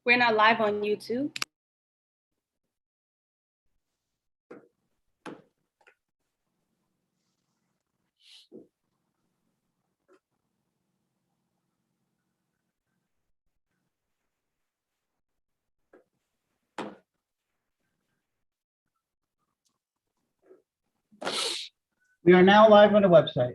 We're not live on YouTube. We are now live on the website.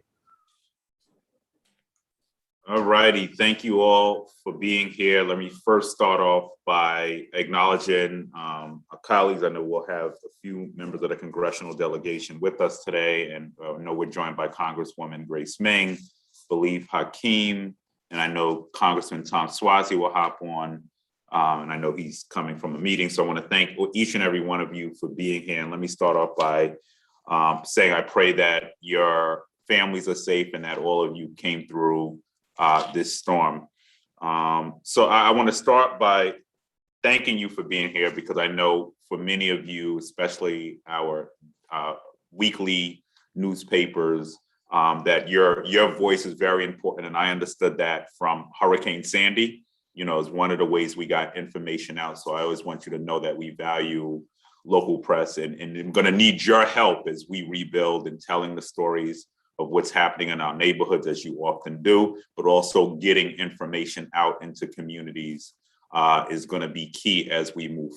All righty, thank you all for being here. Let me first start off by acknowledging our colleagues. I know we'll have a few members of the congressional delegation with us today, and I know we're joined by Congresswoman Grace Ming, believe Hakeem, and I know Congressman Tom Suozzi will hop on, and I know he's coming from a meeting. So I want to thank each and every one of you for being here. And let me start off by saying I pray that your families are safe and that all of you came through this storm. So I want to start by thanking you for being here, because I know for many of you, especially our weekly newspapers, that your voice is very important. And I understood that from Hurricane Sandy, is one of the ways we got information out. So I always want you to know that we value local press, and I'm going to need your help as we rebuild and telling the stories of what's happening in our neighborhoods, as you often do, but also getting information out into communities is going to be key as we move.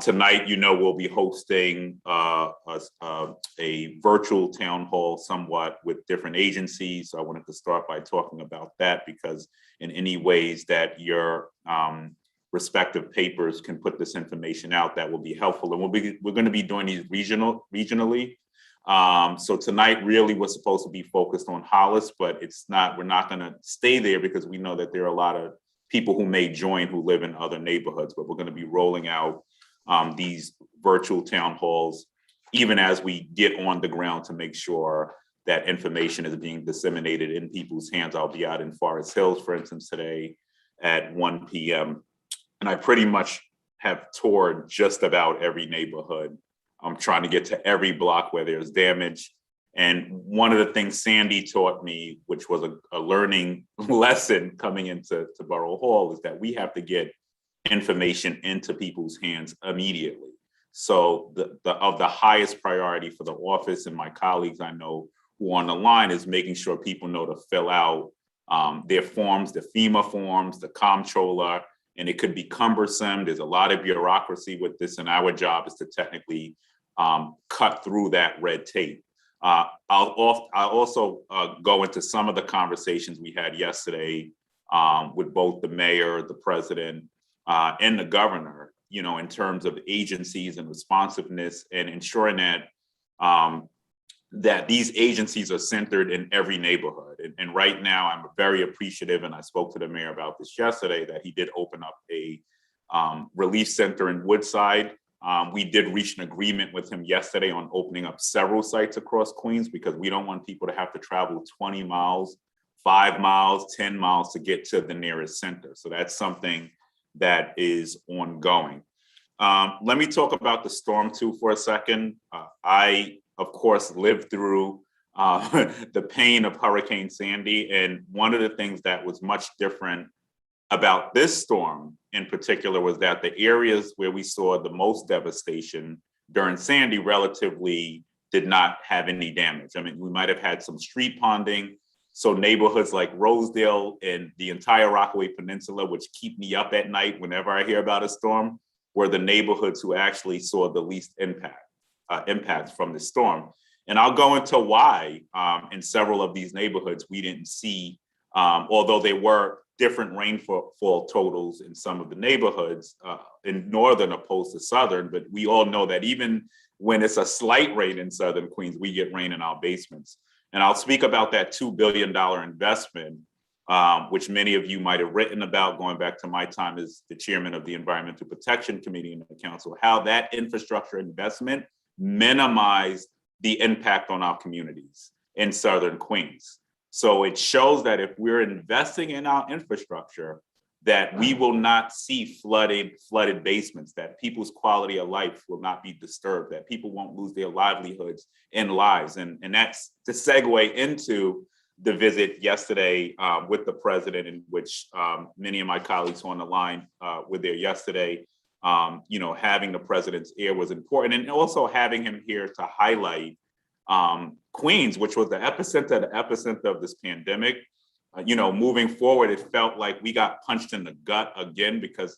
Tonight, we'll be hosting a virtual town hall somewhat with different agencies. So I wanted to start by talking about that, because in any ways that your respective papers can put this information out, that will be helpful. And we're going to be doing these regionally. So tonight really was supposed to be focused on Hollis, but we're not going to stay there, because we know that there are a lot of people who may join who live in other neighborhoods, but we're going to be rolling out these virtual town halls, even as we get on the ground, to make sure that information is being disseminated in people's hands. I'll be out in Forest Hills, for instance, today at 1 p.m. And I pretty much have toured just about every neighborhood. I'm trying to get to every block where there's damage. And one of the things Sandy taught me, which was a learning lesson coming into Borough Hall, is that we have to get information into people's hands immediately. So of the highest priority for the office and my colleagues I know who are on the line is making sure people know to fill out their forms, the FEMA forms, the comptroller, and it could be cumbersome. There's a lot of bureaucracy with this, and our job is to technically cut through that red tape. I'll also go into some of the conversations we had yesterday with both the mayor, the president, and the governor, in terms of agencies and responsiveness, and ensuring that that these agencies are centered in every neighborhood. And right now, I'm very appreciative, and I spoke to the mayor about this yesterday, that he did open up a relief center in Woodside. We did reach an agreement with him yesterday on opening up several sites across Queens, because we don't want people to have to travel 20 miles, 5 miles, 10 miles to get to the nearest center. So that's something that is ongoing. Let me talk about the storm too for a second. I, of course, lived through the pain of Hurricane Sandy. And one of the things that was much different about this storm in particular was that the areas where we saw the most devastation during Sandy relatively did not have any damage. I mean, we might have had some street ponding. So neighborhoods like Rosedale and the entire Rockaway Peninsula, which keep me up at night whenever I hear about a storm, were the neighborhoods who actually saw the least impacts from the storm. And I'll go into why in several of these neighborhoods we didn't see, although there were different rainfall totals in some of the neighborhoods in northern opposed to southern, but we all know that even when it's a slight rain in southern Queens, we get rain in our basements. And I'll speak about that $2 billion investment, which many of you might have written about, going back to my time as the chairman of the Environmental Protection Committee in the council, how that infrastructure investment minimized the impact on our communities in southern Queens. So it shows that if we're investing in our infrastructure, that we will not see flooded basements, that people's quality of life will not be disturbed, that people won't lose their livelihoods and lives. And that's the segue into the visit yesterday with the president, in which many of my colleagues on the line were there yesterday. Having the president's ear was important, and also having him here to highlight Queens, which was the epicenter of this pandemic. Moving forward, it felt like we got punched in the gut again because,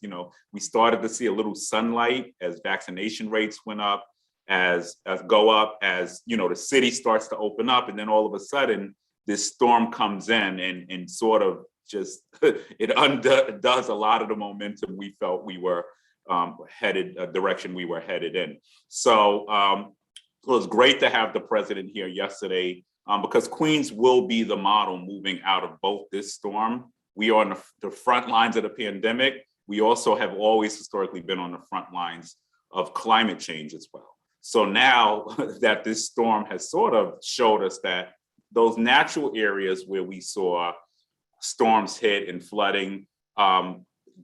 we started to see a little sunlight as vaccination rates went up, as the city starts to open up. And then all of a sudden, this storm comes in and sort of just, it undoes a lot of the momentum we felt we were headed, a direction we were headed in. So it was great to have the president here yesterday. Because Queens will be the model moving out of both this storm. We are on the front lines of the pandemic. We also have always historically been on the front lines of climate change as well. So now that this storm has sort of showed us that those natural areas where we saw storms hit and flooding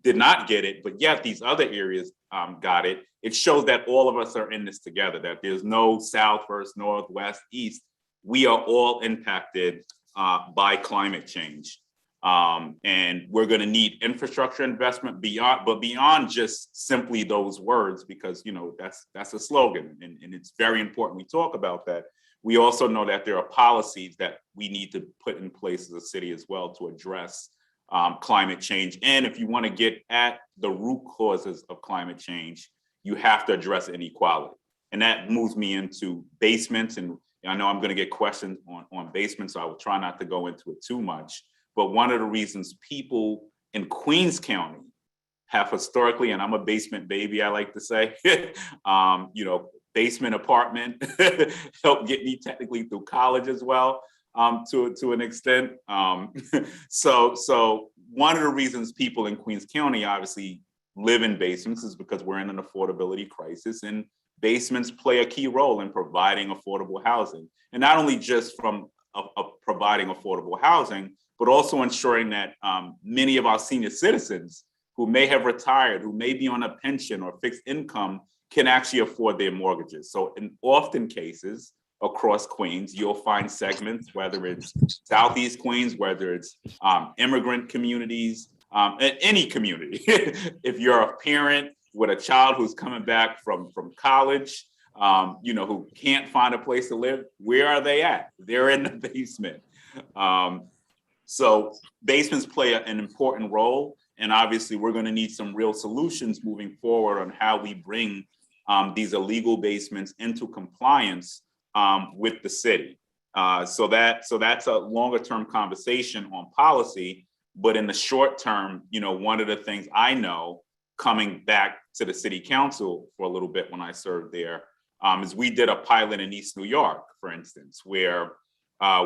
did not get it, but yet these other areas got it. It shows that all of us are in this together, that there's no south versus north, west, east. We are all impacted by climate change. And we're going to need infrastructure investment beyond just simply those words, because, that's a slogan and it's very important we talk about that. We also know that there are policies that we need to put in place as a city as well to address climate change. And if you want to get at the root causes of climate change, you have to address inequality. And that moves me into basements, and I know I'm going to get questions on basements, so I will try not to go into it too much. But one of the reasons people in Queens County have historically, and I'm a basement baby, I like to say, basement apartment helped get me technically through college as well, to an extent. So one of the reasons people in Queens County obviously live in basements is because we're in an affordability crisis, and basements play a key role in providing affordable housing. And not only just from providing affordable housing, but also ensuring that many of our senior citizens who may have retired, who may be on a pension or fixed income, can actually afford their mortgages. So in often cases across Queens, you'll find segments, whether it's Southeast Queens, whether it's immigrant communities, any community. If you're a parent with a child who's coming back from college, who can't find a place to live, where are they at? They're in the basement. So basements play an important role. And obviously we're going to need some real solutions moving forward on how we bring these illegal basements into compliance with the city. So that's a longer term conversation on policy. But in the short term, one of the things I know, coming back to the city council for a little bit when I served there, is we did a pilot in East New York, for instance, where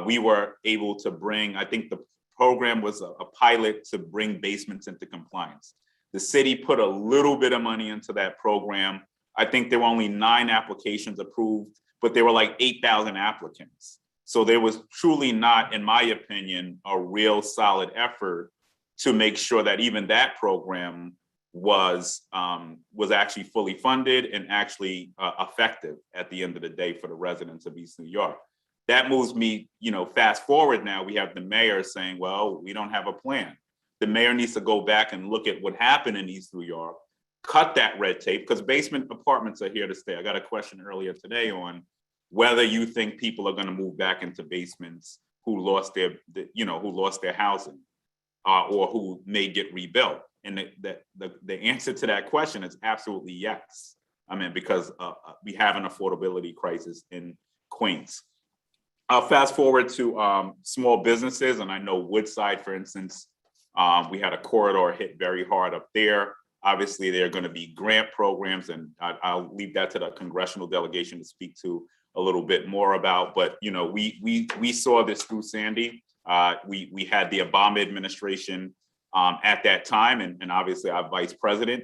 we were able to bring, I think the program was a pilot to bring basements into compliance. The city put a little bit of money into that program. I think there were only 9 applications approved, but there were like 8,000 applicants. So there was truly not, in my opinion, a real solid effort to make sure that even that program was actually fully funded and actually effective at the end of the day for the residents of East New York. That moves me, fast forward now, we have the mayor saying, well, we don't have a plan. The mayor needs to go back and look at what happened in East New York, cut that red tape, because basement apartments are here to stay. I got a question earlier today on whether you think people are going to move back into basements who lost their housing or who may get rebuilt. And the answer to that question is absolutely yes. I mean, because we have an affordability crisis in Queens. I'll fast forward to small businesses. And I know Woodside, for instance, we had a corridor hit very hard up there. Obviously, there are going to be grant programs, and I'll leave that to the congressional delegation to speak to a little bit more about. But we saw this through Sandy. We had the Obama administration at that time, and obviously our vice president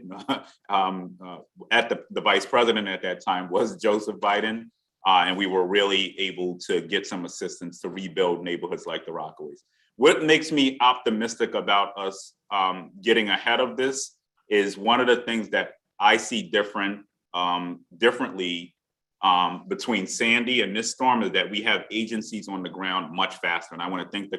the vice president at that time was Joseph Biden, and we were really able to get some assistance to rebuild neighborhoods like the Rockaways. What makes me optimistic about us getting ahead of this is one of the things that I see differently between Sandy and this storm is that we have agencies on the ground much faster. And I want to thank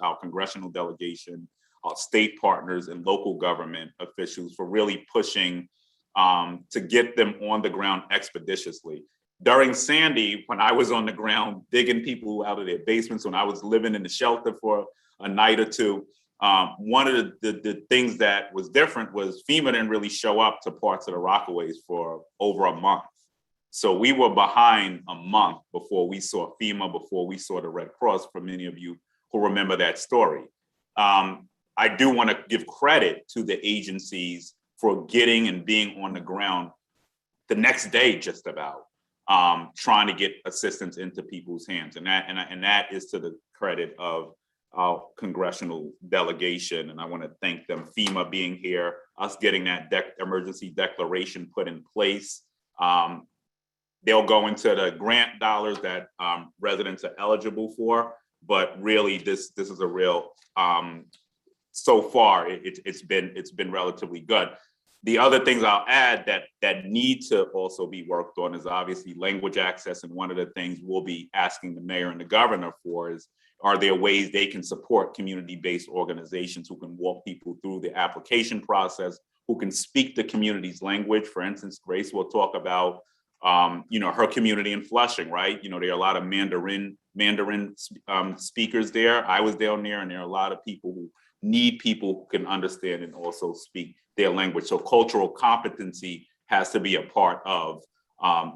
our congressional delegation, our state partners and local government officials for really pushing to get them on the ground expeditiously. During Sandy, when I was on the ground digging people out of their basements, when I was living in the shelter for a night or two, one of the things that was different was FEMA didn't really show up to parts of the Rockaways for over a month. So we were behind a month before we saw FEMA, before we saw the Red Cross, for many of you who remember that story. I do want to give credit to the agencies for getting and being on the ground the next day, just about, trying to get assistance into people's hands. And that is to the credit of our congressional delegation. And I want to thank them, FEMA being here, us getting that emergency declaration put in place. They'll go into the grant dollars that residents are eligible for, but really this is a real, so far it's been relatively good. The other things I'll add that need to also be worked on is obviously language access. And one of the things we'll be asking the mayor and the governor for is, are there ways they can support community-based organizations who can walk people through the application process, who can speak the community's language? For instance, Grace will talk about her community in Flushing, right? There are a lot of Mandarin speakers there. I was down there, and there are a lot of people who need people who can understand and also speak their language. So cultural competency has to be a part of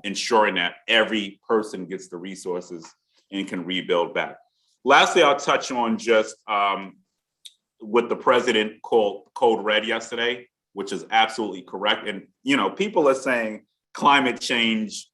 ensuring that every person gets the resources and can rebuild back. Lastly, I'll touch on just what the president called Code Red yesterday, which is absolutely correct. And, people are saying climate change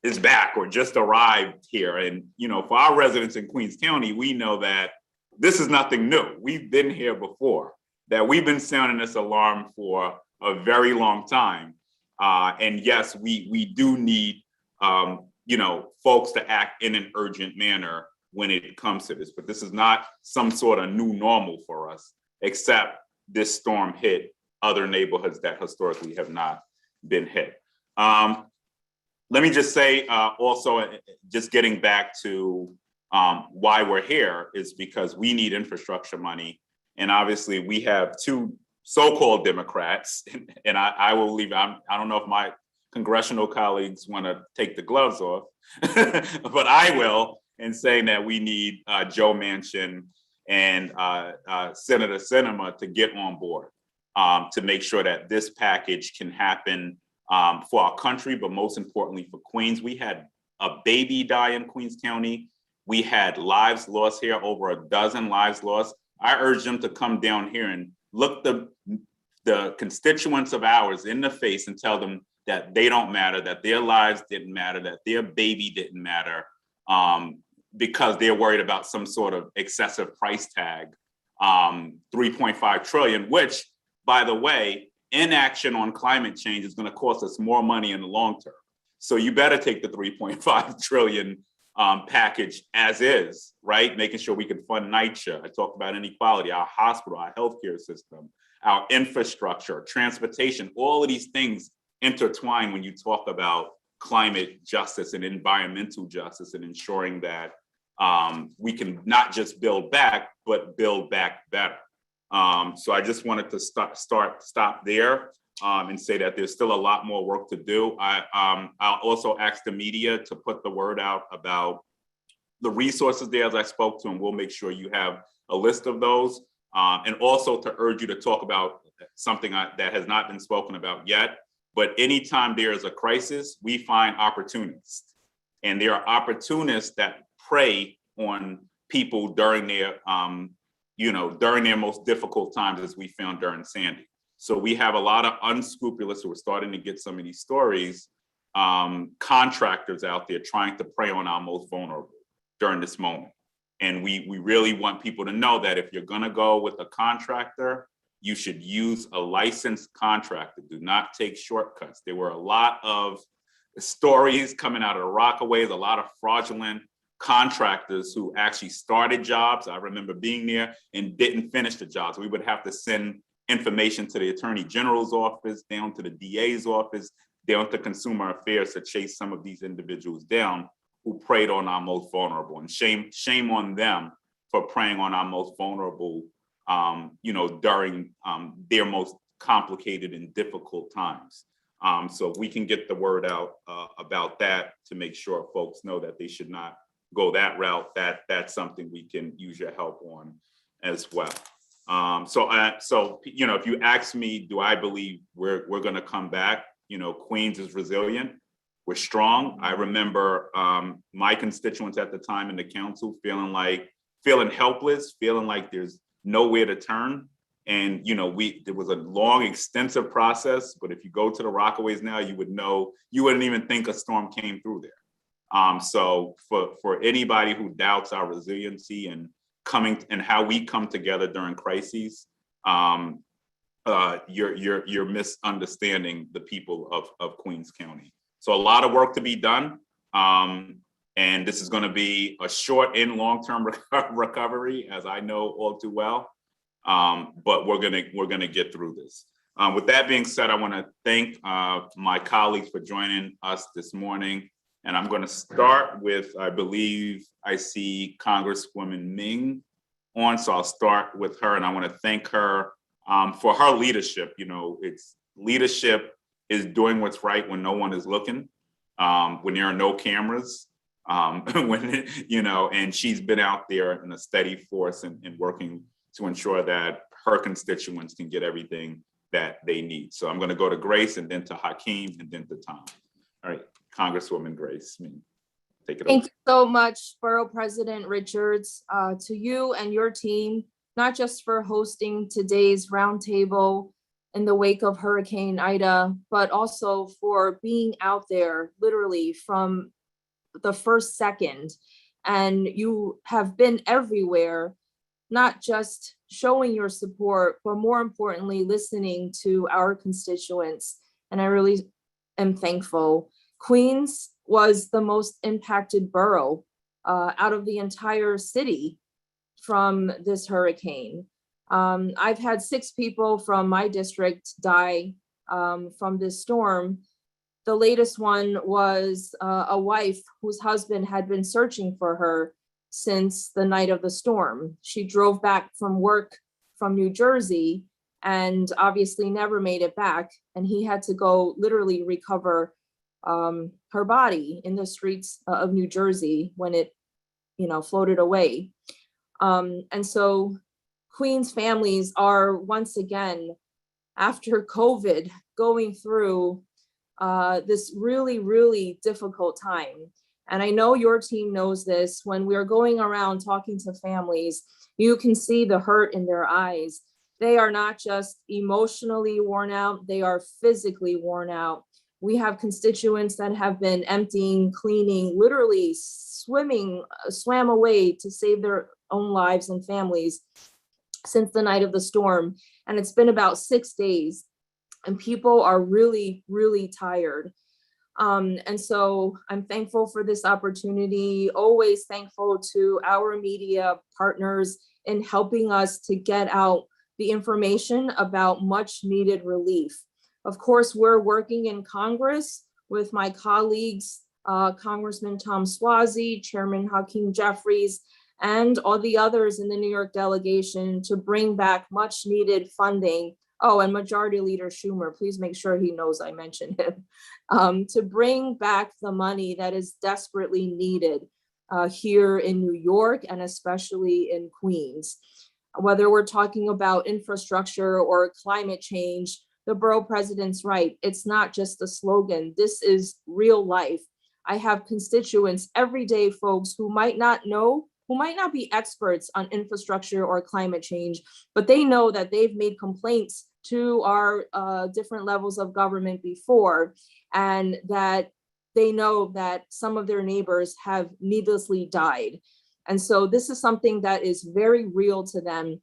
is back or just arrived here. And, for our residents in Queens County, we know that this is nothing new. We've been here before, that we've been sounding this alarm for a very long time. And yes, we do need, folks to act in an urgent manner when it comes to this, but this is not some sort of new normal for us, except this storm hit other neighborhoods that historically have not been hit. Let me just say also, just getting back to why we're here is because we need infrastructure money. And obviously we have two so-called Democrats, and I will leave, I don't know if my congressional colleagues want to take the gloves off, but I will, in saying that we need Joe Manchin and Senator Sinema to get on board to make sure that this package can happen for our country, but most importantly for Queens. We had a baby die in Queens County. We had lives lost here, over a dozen lives lost. I urge them to come down here and look the constituents of ours in the face and tell them that they don't matter, that their lives didn't matter, that their baby didn't matter, because they're worried about some sort of excessive price tag, 3.5 trillion, which, by the way, inaction on climate change is going to cost us more money in the long term. So you better take the 3.5 trillion package as is, right? Making sure we can fund NYCHA. I talked about inequality, our hospital, our healthcare system, our infrastructure, transportation, all of these things intertwine when you talk about climate justice and environmental justice and ensuring that we can not just build back, but build back better. So I just wanted to stop there and say that there's still a lot more work to do. I'll also ask the media to put the word out about the resources there as I spoke to, and we'll make sure you have a list of those. And also to urge you to talk about something that has not been spoken about yet, but anytime there is a crisis, we find opportunists. And there are opportunists that prey on people during their, during their most difficult times, as we found during Sandy. So we have a lot of unscrupulous who are starting to get some of these stories, contractors out there trying to prey on our most vulnerable during this moment. And we really want people to know that if you're gonna go with a contractor, you should use a licensed contractor. Do not take shortcuts. There were a lot of stories coming out of the Rockaways, a lot of fraudulent contractors who actually started jobs. I remember being there and didn't finish the jobs. We would have to send information to the Attorney General's office, down to the DA's office. down to consumer affairs to chase some of these individuals down who preyed on our most vulnerable. And shame on them for preying on our most vulnerable, during their most complicated and difficult times. So we can get the word out about that to make sure folks know that they should not go that route. That's something we can use your help on as well. So if you ask me, do I believe we're going to come back? Queens is resilient. We're strong. I remember my constituents at the time in the council feeling helpless, feeling like there's nowhere to turn. And there was a long, extensive process. But if you go to the Rockaways now, you wouldn't even think a storm came through there. So for anybody who doubts our resiliency and how we come together during crises, you're misunderstanding the people of Queens County. So a lot of work to be done. And this is going to be a short and long-term recovery, as I know all too well. But we're gonna get through this. With that being said, I want to thank my colleagues for joining us this morning. And I'm going to start with, I believe I see Congresswoman Ming on, so I'll start with her. And I want to thank her for her leadership. Leadership is doing what's right when no one is looking, when there are no cameras, and she's been out there in a steady force and working to ensure that her constituents can get everything that they need. So I'm going to go to Grace and then to Hakeem and then to Tom. All right, Congresswoman Grace, take it over. Thank you so much, Borough President Richards, to you and your team, not just for hosting today's roundtable in the wake of Hurricane Ida, but also for being out there literally from the first second. And you have been everywhere, not just showing your support, but more importantly, listening to our constituents. And I really am thankful. Queens was the most impacted borough out of the entire city from this hurricane. I've had 6 people from my district die from this storm. The latest one was a wife whose husband had been searching for her since the night of the storm. She drove back from work from New Jersey and obviously never made it back. And he had to go literally recover her body in the streets of New Jersey when it, floated away. And so Queens families are once again, after COVID, going through this really, really difficult time. And I know your team knows this. When we're going around talking to families, you can see the hurt in their eyes. They are not just emotionally worn out, they are physically worn out. We have constituents that have been emptying, cleaning, literally swam away to save their own lives and families since the night of the storm. And it's been about 6 days and people are really, really tired. And so I'm thankful for this opportunity, always thankful to our media partners in helping us to get out the information about much needed relief. Of course, we're working in Congress with my colleagues, Congressman Tom Suozzi, Chairman Hakeem Jeffries, and all the others in the New York delegation to bring back much needed funding. Oh, and Majority Leader Schumer, please make sure he knows I mentioned him, to bring back the money that is desperately needed here in New York and especially in Queens. Whether we're talking about infrastructure or climate change, the borough president's right. It's not just a slogan. This is real life. I have constituents every day, folks, who might not be experts on infrastructure or climate change, but they know that they've made complaints to our different levels of government before, and that they know that some of their neighbors have needlessly died. And so this is something that is very real to them,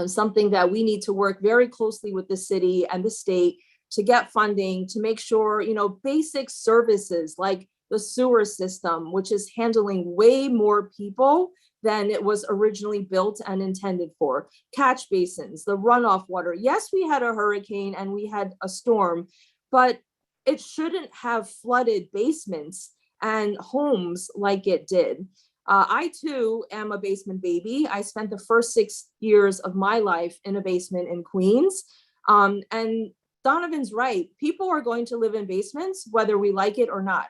something that we need to work very closely with the city and the state to get funding, to make sure, basic services like the sewer system, which is handling way more people than it was originally built and intended for. Catch basins, the runoff water. Yes, we had a hurricane and we had a storm, but it shouldn't have flooded basements and homes like it did. I too am a basement baby. I spent the first 6 years of my life in a basement in Queens. And Donovan's right. People are going to live in basements, whether we like it or not.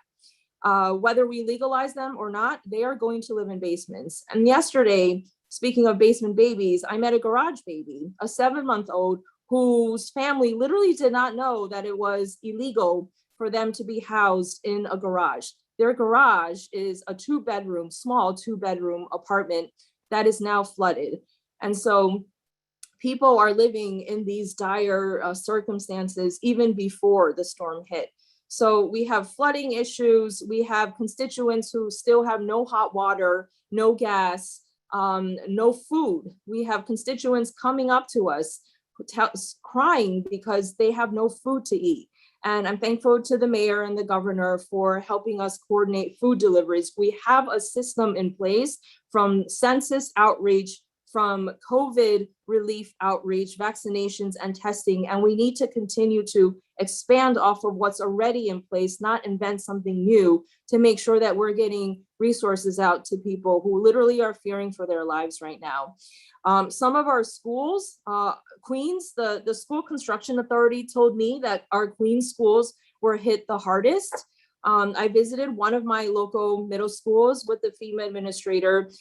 Whether we legalize them or not, they are going to live in basements. And yesterday, speaking of basement babies, I met a garage baby, a 7-month-old whose family literally did not know that it was illegal for them to be housed in a garage. Their garage is a small two-bedroom apartment that is now flooded. And so people are living in these dire circumstances even before the storm hit. So we have flooding issues. We have constituents who still have no hot water, no gas, no food. We have constituents coming up to us crying because they have no food to eat. And I'm thankful to the mayor and the governor for helping us coordinate food deliveries. We have a system in place, from census outreach, from COVID relief outreach, vaccinations and testing. And we need to continue to expand off of what's already in place, not invent something new, to make sure that we're getting resources out to people who literally are fearing for their lives right now. Some of our schools, Queens, the School Construction Authority told me that our Queens schools were hit the hardest. I visited one of my local middle schools with the FEMA administrator.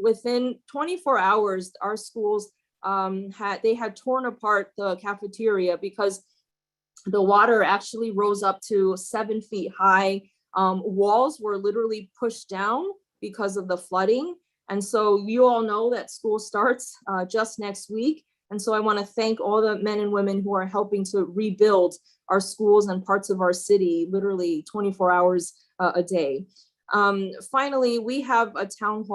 Within 24 hours, our schools had torn apart the cafeteria because the water actually rose up to 7 feet high. Walls were literally pushed down because of the flooding. And so you all know that school starts just next week. And so I want to thank all the men and women who are helping to rebuild our schools and parts of our city, literally 24 hours a day. Finally, we have a teletown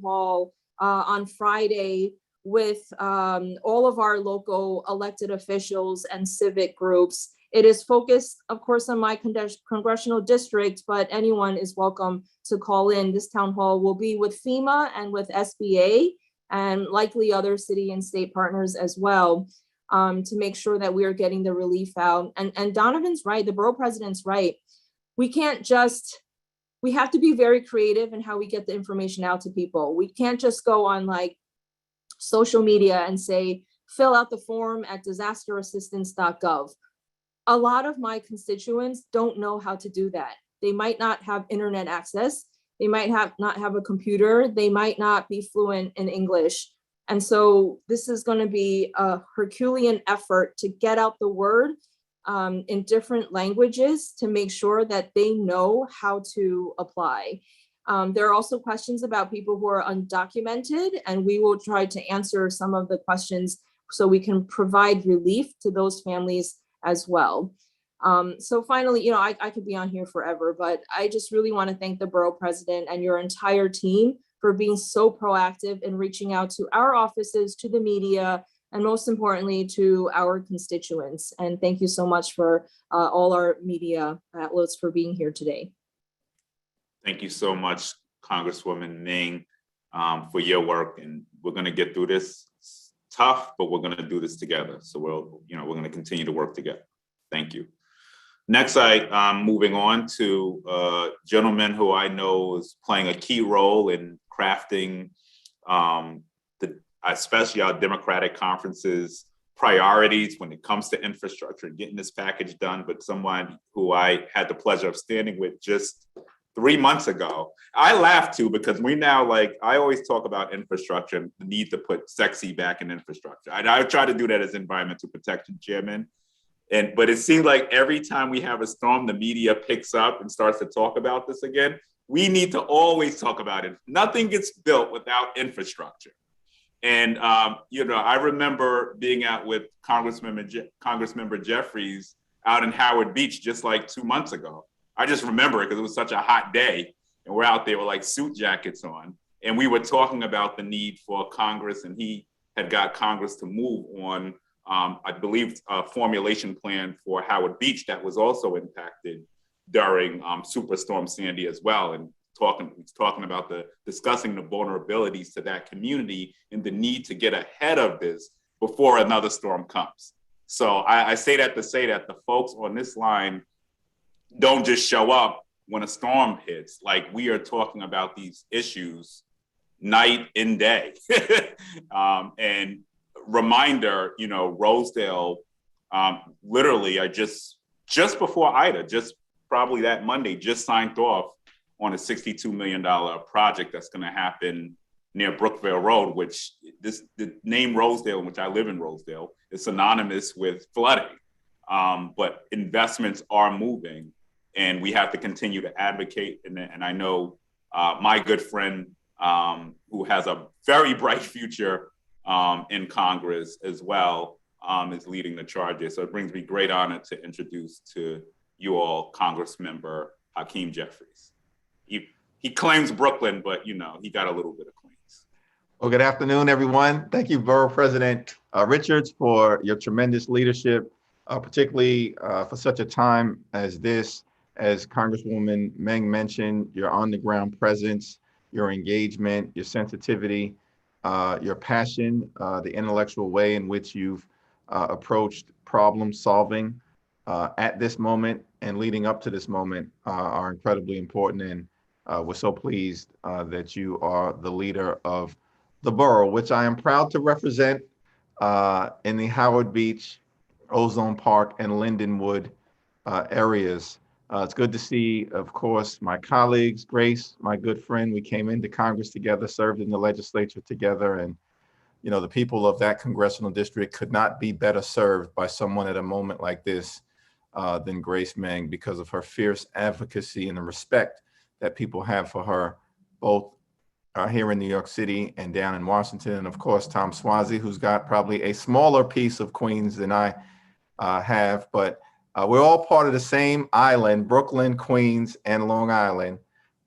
hall on Friday with all of our local elected officials and civic groups. It is focused, of course, on my congressional district, but anyone is welcome to call in. This town hall will be with FEMA and with SBA and likely other city and state partners as well, to make sure that we are getting the relief out. And Donovan's right, the borough president's right. We have to be very creative in how we get the information out to people. We can't just go on like social media and say, fill out the form at disasterassistance.gov. A lot of my constituents don't know how to do that. They might not have internet access. They might not have a computer. They might not be fluent in English. And so this is going to be a Herculean effort to get out the word in different languages to make sure that they know how to apply. There are also questions about people who are undocumented, and we will try to answer some of the questions so we can provide relief to those families as well. So finally, I could be on here forever, but I just really want to thank the borough president and your entire team for being so proactive in reaching out to our offices, to the media, and most importantly, to our constituents. And thank you so much for all our media outlets for being here today. Thank you so much, Congresswoman Ming, for your work. And we're going to get through this. It's tough, but we're going to do this together. So we're going to continue to work together. Thank you. Next, I'm moving on to a gentleman who I know is playing a key role in crafting especially our Democratic conference's priorities when it comes to infrastructure and getting this package done, but someone who I had the pleasure of standing with just 3 months ago. I laugh too, because we now, I always talk about infrastructure and the need to put sexy back in infrastructure. I try to do that as environmental protection chairman. But it seems like every time we have a storm, the media picks up and starts to talk about this again. We need to always talk about it. Nothing gets built without infrastructure. And, I remember being out with Congressmember Jeffries out in Howard Beach just like 2 months ago. I just remember it because it was such a hot day and we're out there with suit jackets on. And we were talking about the need for Congress, and he had got Congress to move on, I believe, a formulation plan for Howard Beach that was also impacted during Superstorm Sandy as well. And talking about discussing the vulnerabilities to that community and the need to get ahead of this before another storm comes. So I say that to say that the folks on this line don't just show up when a storm hits. Like, we are talking about these issues night and day. And reminder, Rosedale, literally, I just before Ida, just probably that Monday, just signed off on a $62 million project that's going to happen near Brookville Road, which the name Rosedale, which I live in Rosedale, is synonymous with flooding. But investments are moving, and we have to continue to advocate. And I know my good friend, who has a very bright future in Congress as well, is leading the charges. So it brings me great honor to introduce to you all Congressmember Hakeem Jeffries. He claims Brooklyn, but he got a little bit of Queens. Well, good afternoon, everyone. Thank you, Borough President Richards, for your tremendous leadership, particularly for such a time as this. As Congresswoman Meng mentioned, your on-the-ground presence, your engagement, your sensitivity, your passion, the intellectual way in which you've approached problem solving at this moment and leading up to this moment are incredibly important. And we're so pleased that you are the leader of the borough, which I am proud to represent in the Howard Beach, Ozone Park, and Lindenwood areas. It's good to see, of course, my colleagues, Grace, my good friend. We came into Congress together, served in the legislature together, and the people of that congressional district could not be better served by someone at a moment like this than Grace Meng, because of her fierce advocacy and the respect that people have for her, both here in New York City and down in Washington. And of course, Tom Swazi, who's got probably a smaller piece of Queens than I have, but we're all part of the same island, Brooklyn, Queens, and Long Island.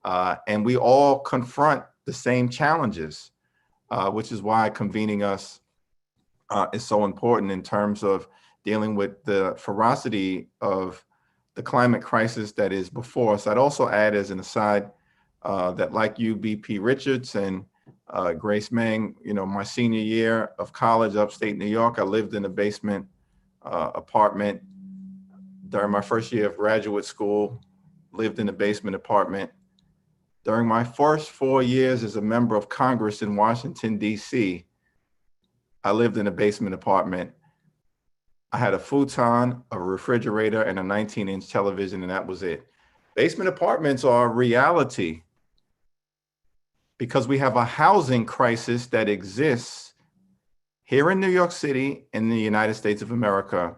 And we all confront the same challenges, which is why convening us is so important in terms of dealing with the ferocity of the climate crisis that is before us. I'd also add as an aside that, like you, BP Richards and Grace Meng, my senior year of college, upstate New York, I lived in a basement apartment. During my first year of graduate school, lived in a basement apartment. During my first 4 years as a member of Congress in Washington, D.C., I lived in a basement apartment. I had a futon, a refrigerator, and a 19-inch television, and that was it. Basement apartments are a reality because we have a housing crisis that exists here in New York City, in the United States of America,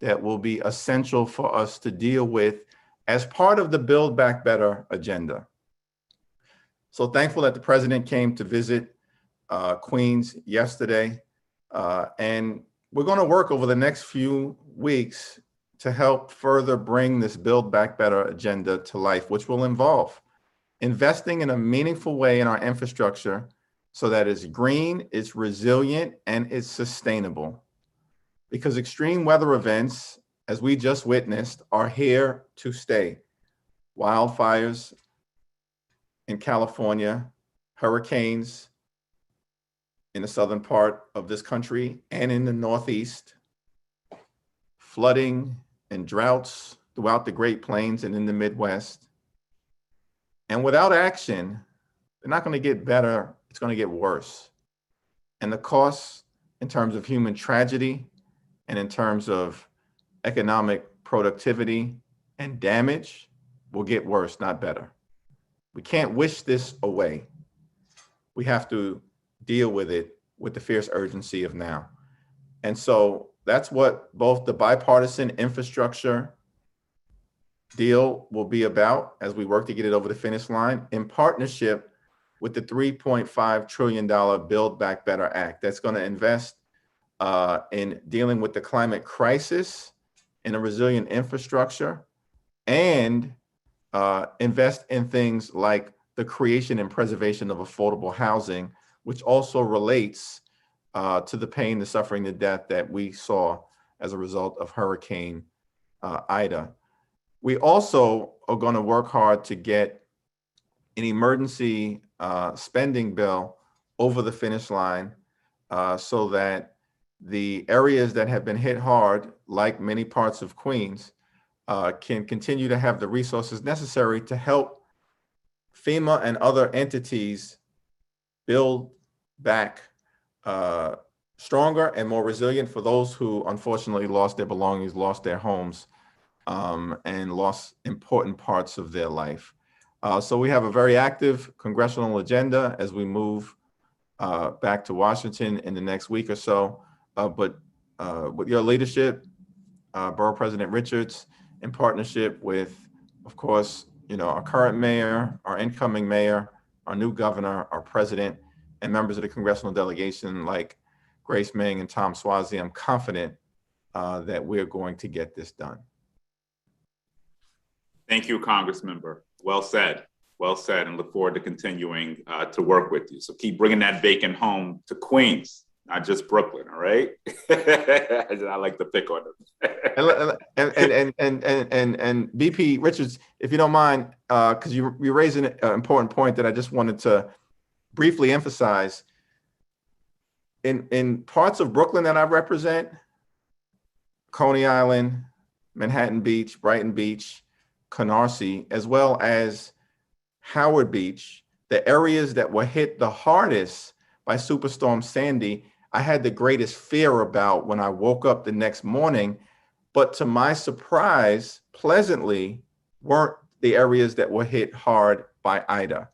that will be essential for us to deal with as part of the Build Back Better agenda. So thankful that the president came to visit Queens yesterday. And we're going to work over the next few weeks to help further bring this Build Back Better agenda to life, which will involve investing in a meaningful way in our infrastructure so that it's green, it's resilient, and it's sustainable. Because extreme weather events, as we just witnessed, are here to stay. Wildfires in California, hurricanes in the southern part of this country and in the Northeast, flooding and droughts throughout the Great Plains and in the Midwest. And without action, they're not going to get better, it's going to get worse. And the costs in terms of human tragedy and in terms of economic productivity and damage will get worse, not better. We can't wish this away. We have to deal with it with the fierce urgency of now. And so that's what both the bipartisan infrastructure deal will be about as we work to get it over the finish line, in partnership with the $3.5 trillion Build Back Better Act that's going to invest in dealing with the climate crisis in a resilient infrastructure and invest in things like the creation and preservation of affordable housing, which also relates to the pain, the suffering, the death that we saw as a result of Hurricane Ida. We also are going to work hard to get an emergency spending bill over the finish line so that the areas that have been hit hard, like many parts of Queens, can continue to have the resources necessary to help FEMA and other entities build back stronger and more resilient for those who unfortunately lost their belongings, lost their homes, and lost important parts of their life. So we have a very active congressional agenda as we move back to Washington in the next week or so. But with your leadership, Borough President Richards, in partnership with, of course, our current mayor, our incoming mayor, our new governor, our president, and members of the congressional delegation like Grace Ming and Tom Swazi, I'm confident that we're going to get this done. Thank you, Congressmember. Well said, and look forward to continuing to work with you. So keep bringing that bacon home to Queens, not just Brooklyn, all right? I like to pick on them. and BP Richards, if you don't mind, because you raised an important point that I just wanted to briefly emphasize. In parts of Brooklyn that I represent, Coney Island, Manhattan Beach, Brighton Beach, Canarsie, as well as Howard Beach, the areas that were hit the hardest by Superstorm Sandy, I had the greatest fear about when I woke up the next morning, but to my surprise, pleasantly, weren't the areas that were hit hard by Ida.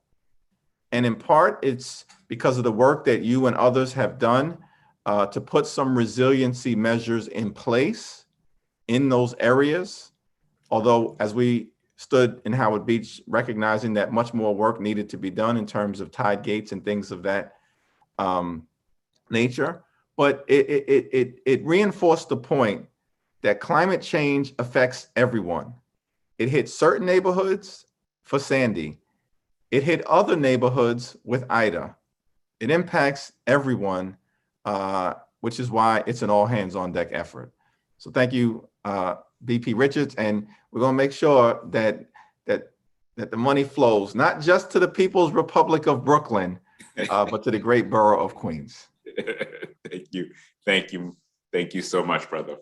And in part, it's because of the work that you and others have done to put some resiliency measures in place in those areas. Although, as we stood in Howard Beach, recognizing that much more work needed to be done in terms of tide gates and things of that nature. But it reinforced the point that climate change affects everyone. It hit certain neighborhoods for Sandy. It hit other neighborhoods with Ida. It impacts everyone, which is why it's an all hands on deck effort. So thank you, BP Richards, and we're going to make sure that the money flows not just to the People's Republic of Brooklyn, but to the great borough of Queens. Thank you so much, brother.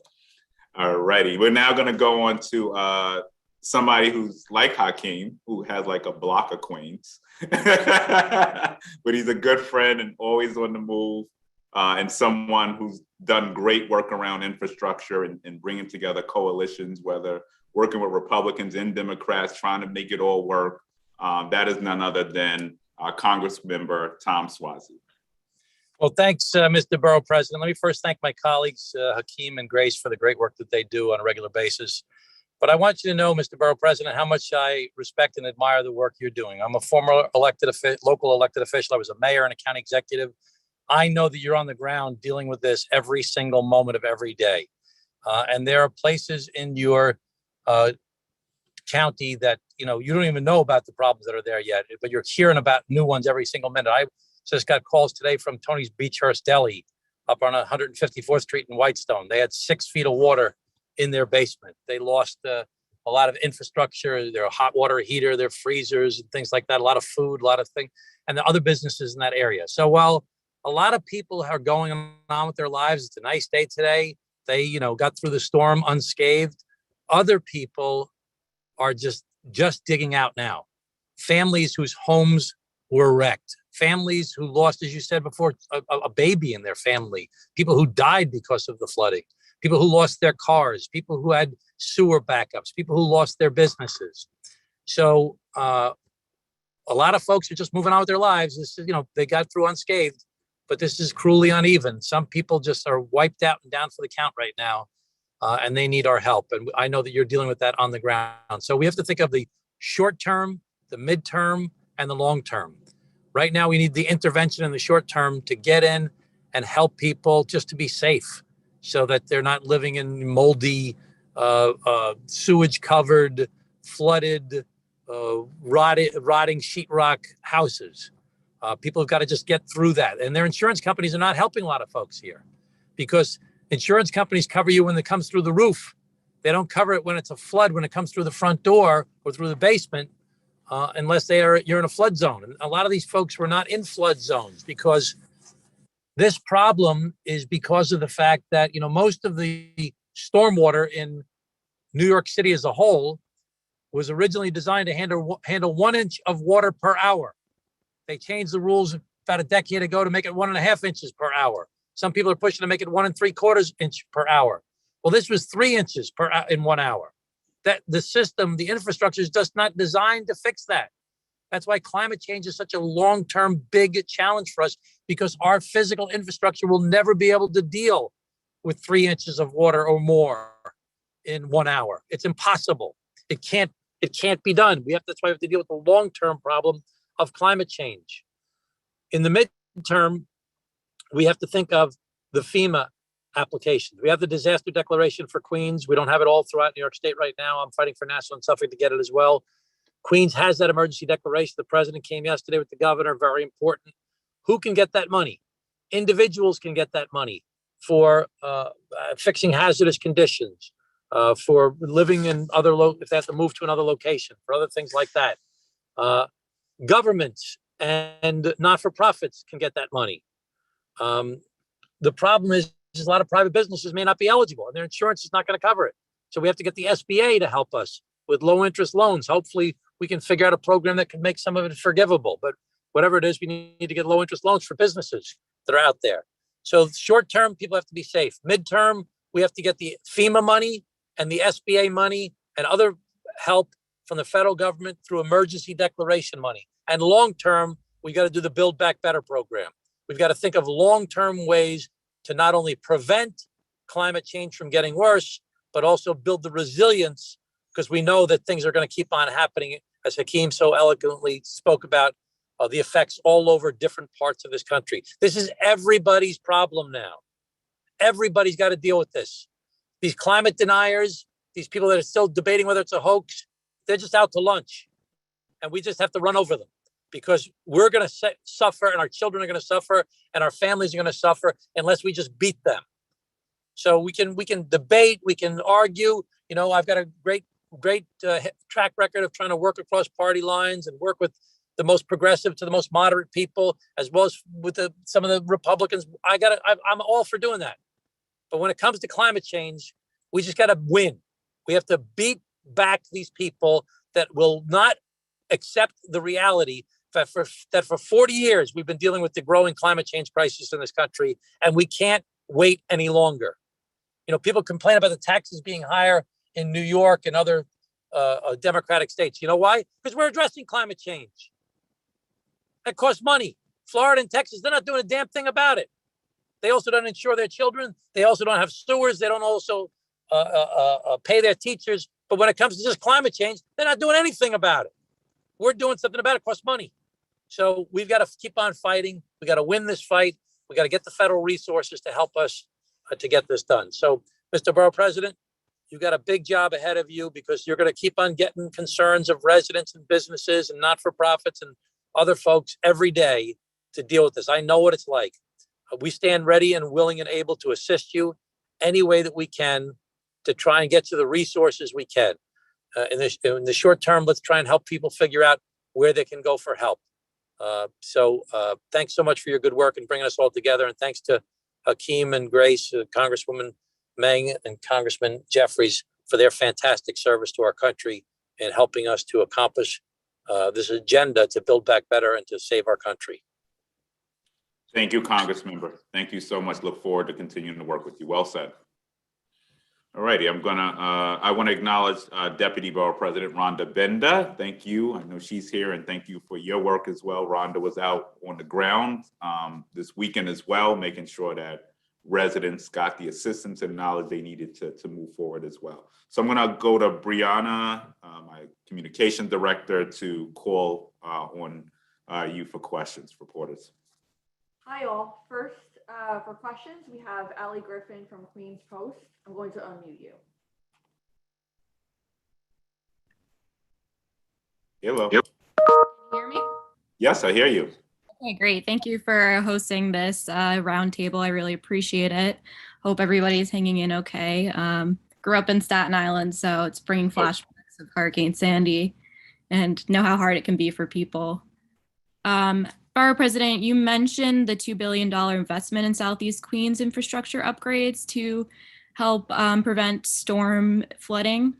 All righty, we're now going to go on to somebody who's like Hakeem, who has like a block of Queens, but he's a good friend and always on the move, and someone who's done great work around infrastructure and bringing together coalitions, whether working with Republicans and Democrats, trying to make it all work. That is none other than Congressmember Tom Swazi. Well, thanks, Mr. Borough President. Let me first thank my colleagues, Hakeem and Grace, for the great work that they do on a regular basis. But I want you to know, Mr. Borough President, how much I respect and admire the work you're doing. I'm a former local elected official. I was a mayor and a county executive. I know that you're on the ground dealing with this every single moment of every day. And there are places in your county that, you don't even know about the problems that are there yet, but you're hearing about new ones every single minute. I just got calls today from Tony's Beechhurst Deli up on 154th Street in Whitestone. They had 6 feet of water in their basement. They lost a lot of infrastructure, their hot water heater, their freezers and things like that, a lot of food, a lot of things, and the other businesses in that area. So while a lot of people are going on with their lives, it's a nice day today, they, got through the storm unscathed, other people are just digging out now. Families whose homes were wrecked, families who lost, as you said before, a baby in their family, people who died because of the flooding, people who lost their cars, people who had sewer backups, people who lost their businesses. So a lot of folks are just moving on with their lives. This is, they got through unscathed, but this is cruelly uneven. Some people just are wiped out and down for the count right now, and they need our help. And I know that you're dealing with that on the ground. So we have to think of the short term, the midterm, and the long term. Right now, we need the intervention in the short term to get in and help people just to be safe so that they're not living in moldy, sewage-covered, flooded, rotting sheetrock houses. People have got to just get through that. And their insurance companies are not helping a lot of folks here because insurance companies cover you when it comes through the roof. They don't cover it when it's a flood, when it comes through the front door or through the basement, unless you're in a flood zone. And a lot of these folks were not in flood zones because This problem is because of the fact that, most of the stormwater in New York City as a whole was originally designed to handle 1 inch of water per hour. They changed the rules about a decade ago to make it 1.5 inches per hour. Some people are pushing to make it 1 3/4 inch per hour. Well, this was 3 inches in 1 hour. That the system, the infrastructure is just not designed to fix that. That's why climate change is such a long-term big challenge for us, because our physical infrastructure will never be able to deal with 3 inches of water or more in 1 hour. It's impossible. It can't be done. That's why we have to deal with the long-term problem of climate change. In the midterm, we have to think of the FEMA applications. We have the disaster declaration for Queens. We don't have it all throughout New York State right now. I'm fighting for Nassau and Suffolk to get it as well. Queens has that emergency declaration. The president came yesterday with the governor, very important. Who can get that money? Individuals can get that money for fixing hazardous conditions, for living in if they have to move to another location, for other things like that. Governments and not-for-profits can get that money. The problem is a lot of private businesses may not be eligible, and their insurance is not going to cover it. So we have to get the SBA to help us with low-interest loans. Hopefully, we can figure out a program that can make some of it forgivable. But whatever it is, we need to get low-interest loans for businesses that are out there. So short-term, people have to be safe. Midterm, we have to get the FEMA money and the SBA money and other help from the federal government through emergency declaration money. And long-term, we got to do the Build Back Better program. We've got to think of long-term ways to not only prevent climate change from getting worse, but also build the resilience, because we know that things are going to keep on happening, as Hakeem so eloquently spoke about, the effects all over different parts of this country. This is everybody's problem now. Everybody's got to deal with this. These climate deniers, these people that are still debating whether it's a hoax, they're just out to lunch. And we just have to run over them, because we're going to suffer, and our children are going to suffer, and our families are going to suffer unless we just beat them. So we can debate, we can argue. I've got a great track record of trying to work across party lines and work with the most progressive to the most moderate people, as well as with some of the Republicans. I'm all for doing that. But when it comes to climate change, we just got to win. We have to beat back these people that will not accept the reality that for 40 years we've been dealing with the growing climate change crisis in this country, and we can't wait any longer. People complain about the taxes being higher in New York and other Democratic states. You know why? Because we're addressing climate change. That costs money. Florida and Texas, they're not doing a damn thing about it. They also don't insure their children. They also don't have sewers. They don't also pay their teachers. But when it comes to just climate change, they're not doing anything about it. We're doing something about it. It costs money. So we've got to keep on fighting. We got to win this fight. We got to get the federal resources to help us to get this done. So, Mr. Borough President, you've got a big job ahead of you, because you're going to keep on getting concerns of residents and businesses and not-for-profits and other folks every day to deal with this. I know what it's like. We stand ready and willing and able to assist you any way that we can to try and get you the resources we can. In the short term, let's try and help people figure out where they can go for help. So thanks so much for your good work and bringing us all together. And thanks to Hakeem and Grace, Congresswoman Meng and Congressman Jeffries, for their fantastic service to our country and helping us to accomplish this agenda to build back better and to save our country. Thank you, Congressmember. Thank you so much. Look forward to continuing to work with you. Well said. All righty, I want to acknowledge Deputy Borough President Rhonda Benda. Thank you. I know she's here, and thank you for your work as well. Rhonda was out on the ground this weekend as well, making sure that residents got the assistance and knowledge they needed to move forward as well. So I'm going to go to Brianna, my communication director, to call on you for questions, reporters. Hi all. First, for questions, we have Allie Griffin from Queens Post. I'm going to unmute you. Hello. Can you hear me? Yes, I hear you. Okay, great. Thank you for hosting this roundtable. I really appreciate it. Hope everybody's hanging in okay. Grew up in Staten Island, so it's bringing flashbacks of Hurricane Sandy and know how hard it can be for people. Borough President, you mentioned the $2 billion investment in Southeast Queens infrastructure upgrades to help prevent storm flooding.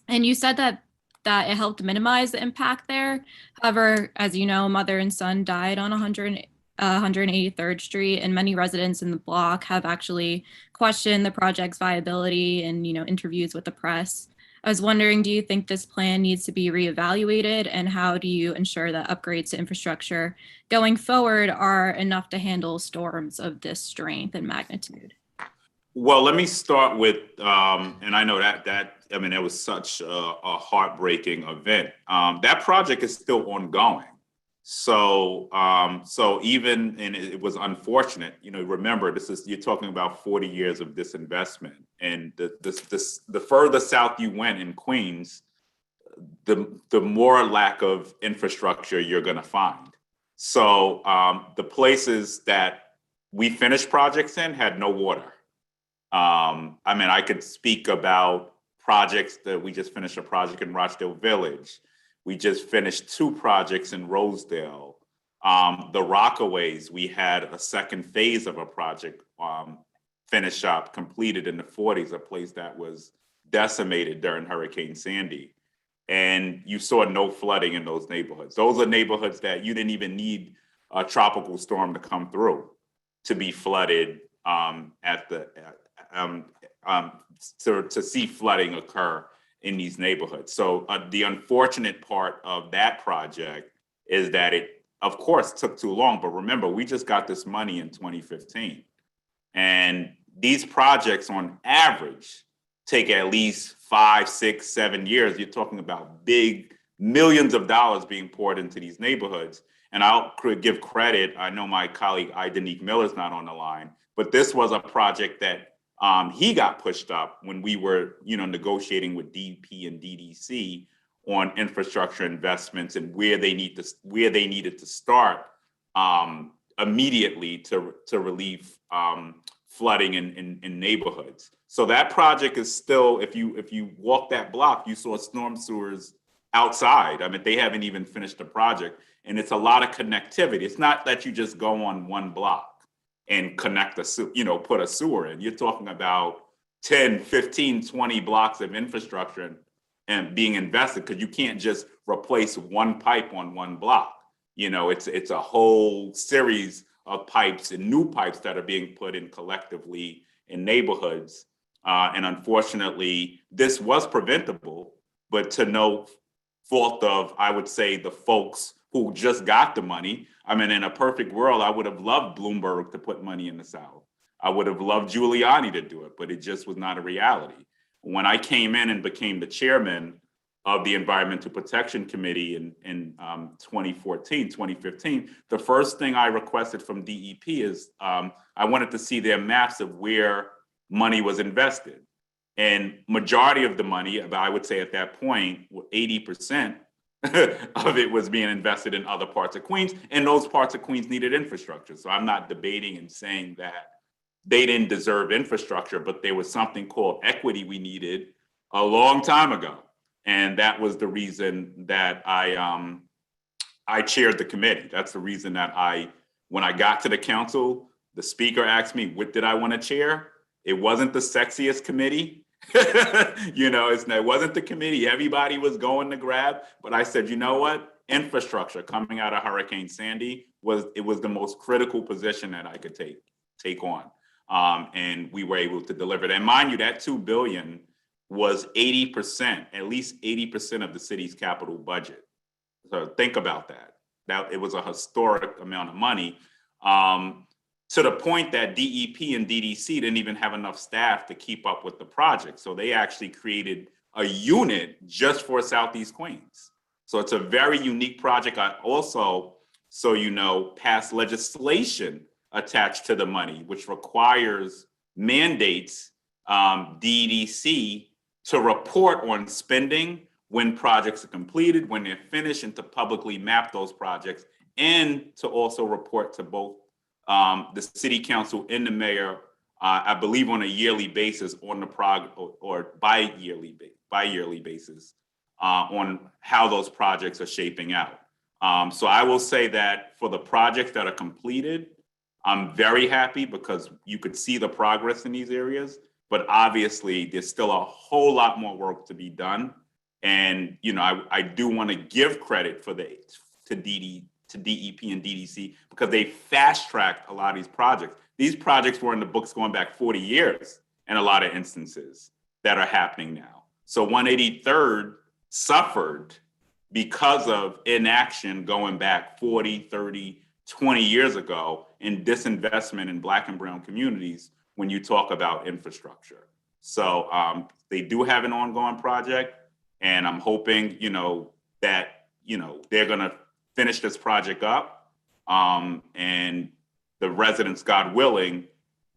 And you said that it helped minimize the impact there. However, as you know, mother and son died on 183rd Street, and many residents in the block have actually questioned the project's viability in, interviews with the press. I was wondering, do you think this plan needs to be reevaluated, and how do you ensure that upgrades to infrastructure going forward are enough to handle storms of this strength and magnitude? Well, let me start with, and I know it was such a heartbreaking event. That project is still ongoing. So even, and it was unfortunate, remember, you're talking about 40 years of disinvestment. And the further south you went in Queens, the more lack of infrastructure you're gonna find. So the places that we finished projects in had no water. I could speak about projects that we just finished a project in Rochdale Village. We just finished 2 projects in Rosedale. The Rockaways, we had a second phase of a project finish up, completed in the 40s, a place that was decimated during Hurricane Sandy. And you saw no flooding in those neighborhoods. Those are neighborhoods that you didn't even need a tropical storm to come through to be flooded to see flooding occur in these neighborhoods. So the unfortunate part of that project is that it, of course, took too long. But remember, we just got this money in 2015. And these projects on average take at least 5, 6, 7 years. You're talking about big millions of dollars being poured into these neighborhoods. And I'll give credit. I know my colleague, Idanique Miller's not on the line, but this was a project that he got pushed up when we were, negotiating with DP and DDC on infrastructure investments and where they needed to start immediately to relieve flooding in neighborhoods. So that project is still, if you walk that block, you saw storm sewers outside. They haven't even finished the project, and it's a lot of connectivity. It's not that you just go on one block and connect put a sewer in. You're talking about 10, 15, 20 blocks of infrastructure and being invested, because you can't just replace one pipe on one block. It's a whole series of pipes and new pipes that are being put in collectively in neighborhoods. And unfortunately, this was preventable, but to no fault of, I would say, the folks who just got the money. In a perfect world, I would have loved Bloomberg to put money in the South. I would have loved Giuliani to do it, but it just was not a reality. When I came in and became the chairman of the Environmental Protection Committee in 2015, the first thing I requested from DEP is I wanted to see their maps of where money was invested. And majority of the money, I would say at that point, 80%, of it was being invested in other parts of Queens, and those parts of Queens needed infrastructure. So I'm not debating and saying that they didn't deserve infrastructure, but there was something called equity we needed a long time ago. And that was the reason that I chaired the committee. That's the reason that when I got to the council, the speaker asked me, what did I want to chair? It wasn't the sexiest committee. It wasn't the committee everybody was going to grab, but I said, you know what? Infrastructure coming out of Hurricane Sandy was the most critical position that I could take on. And we were able to deliver it. And mind you, that $2 billion was 80%, at least 80% of the city's capital budget. So think about that. It was a historic amount of money. To the point that DEP and DDC didn't even have enough staff to keep up with the project. So they actually created a unit just for Southeast Queens. So it's a very unique project. I also, passed legislation attached to the money, which requires mandates DDC to report on spending when projects are completed, when they're finished, and to publicly map those projects, and to also report to both the city council and the mayor, I believe on a yearly basis on the or bi-yearly basis on how those projects are shaping out. So I will say that for the projects that are completed, I'm very happy because you could see the progress in these areas, but obviously there's still a whole lot more work to be done. And, you know, I do want to give credit to DEP and DDC because they fast tracked a lot of these projects. These projects were in the books going back 40 years in a lot of instances that are happening now. So 183rd suffered because of inaction going back 40, 30, 20 years ago in disinvestment in Black and brown communities when you talk about infrastructure. So they do have an ongoing project, and I'm hoping, you know, that, you know, they're gonna finish this project up, and the residents, God willing,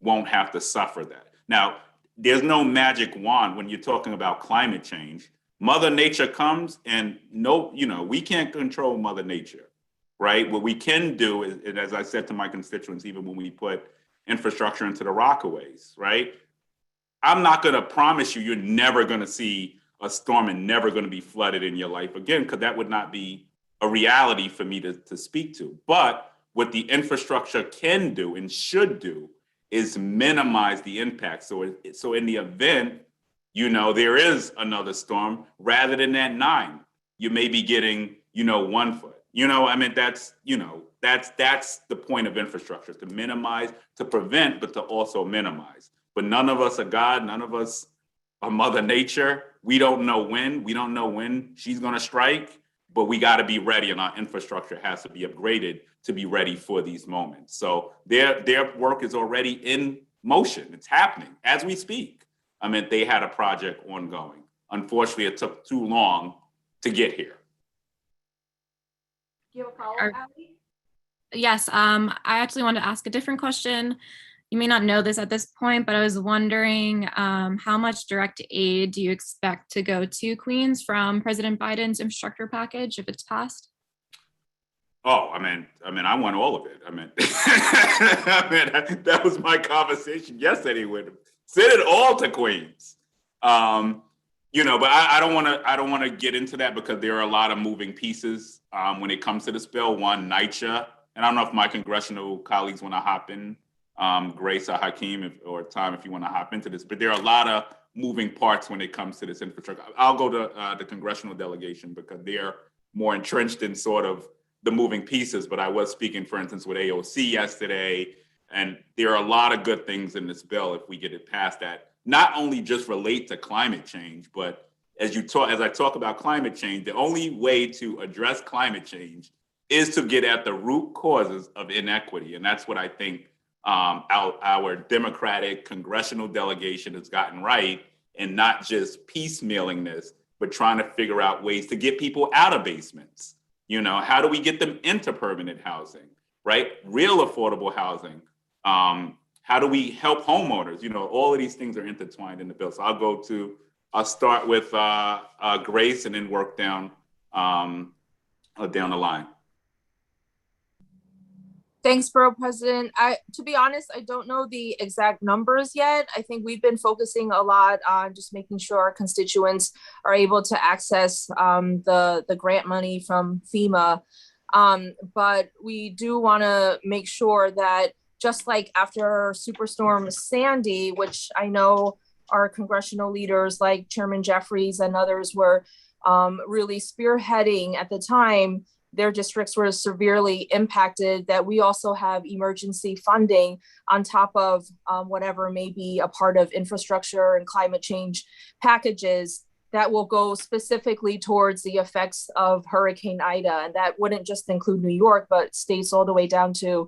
won't have to suffer that. Now, there's no magic wand when you're talking about climate change. Mother Nature comes and we can't control Mother Nature, right? What we can do is, and as I said to my constituents, even when we put infrastructure into the Rockaways, right? I'm not gonna promise you're never gonna see a storm and never gonna be flooded in your life again, because that would not be a reality for me to speak to. But what the infrastructure can do and should do is minimize the impact. So in the event, you know, there is another storm, rather than that 9, you may be getting, 1 foot. You know, I mean, that's the point of infrastructure, to minimize, to prevent, but to also minimize. But none of us are God, none of us are Mother Nature. We don't know when she's gonna strike, but we gotta be ready, and our infrastructure has to be upgraded to be ready for these moments. So their work is already in motion. It's happening as we speak. I mean, they had a project ongoing. Unfortunately, it took too long to get here. Do you have a follow-up, Allie? Yes, I actually wanted to ask a different question. You may not know this at this point, but I was wondering how much direct aid do you expect to go to Queens from President Biden's infrastructure package if it's passed? Oh, I mean, I want all of it. That was my conversation yesterday with him. Send it all to Queens. But I don't want to get into that because there are a lot of moving pieces when it comes to this bill. One, NYCHA, and I don't know if my congressional colleagues want to hop in, Grace or Hakeem or Tom, if you want to hop into this, but there are a lot of moving parts when it comes to this infrastructure. I'll go to the congressional delegation because they're more entrenched in sort of the moving pieces, but I was speaking, for instance, with AOC yesterday, and there are a lot of good things in this bill if we get it passed that not only just relate to climate change, but as I talk about climate change, the only way to address climate change is to get at the root causes of inequity. And that's what I think our Democratic congressional delegation has gotten right, and not just piecemealing this, but trying to figure out ways to get people out of basements. How do we get them into permanent housing, right? Real affordable housing. How do we help homeowners? All of these things are intertwined in the bill. So I'll start with Grace and then work down the line. Thanks, Borough President. To be honest, I don't know the exact numbers yet. I think we've been focusing a lot on just making sure our constituents are able to access the grant money from FEMA. But we do want to make sure that just like after Superstorm Sandy, which I know our congressional leaders like Chairman Jeffries and others were really spearheading at the time, their districts were severely impacted, that we also have emergency funding on top of whatever may be a part of infrastructure and climate change packages that will go specifically towards the effects of Hurricane Ida. And that wouldn't just include New York, but states all the way down to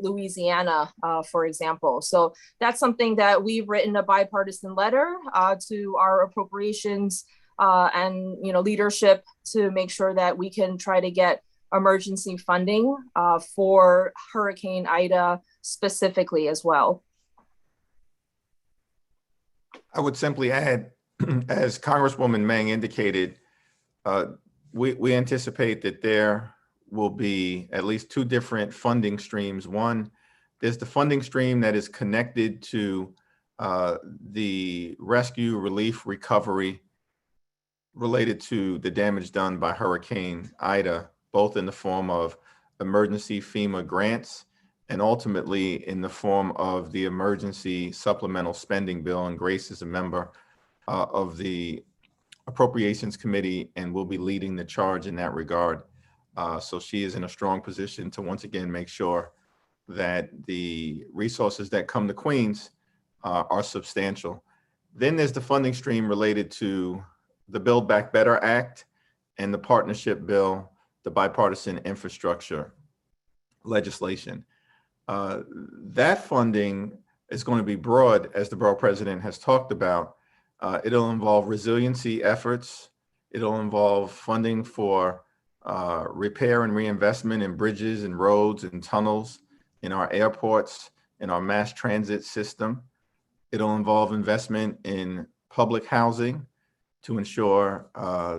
Louisiana, for example. So that's something that we've written a bipartisan letter to our appropriations and leadership to make sure that we can try to get emergency funding for Hurricane Ida specifically as well. I would simply add, as Congresswoman Meng indicated, we anticipate that there will be at least 2 different funding streams. One, there's the funding stream that is connected to the rescue, relief, recovery related to the damage done by Hurricane Ida. both in the form of emergency FEMA grants and ultimately in the form of the emergency supplemental spending bill. And Grace is a member of the Appropriations Committee and will be leading the charge in that regard. So she is in a strong position to once again make sure that the resources that come to Queens are substantial. Then there's the funding stream related to the Build Back Better Act and the partnership bill, the bipartisan infrastructure legislation. That funding is going to be broad, as the borough president has talked about. It'll involve resiliency efforts. It'll involve funding for repair and reinvestment in bridges and roads and tunnels, in our airports, in our mass transit system. It'll involve investment in public housing to ensure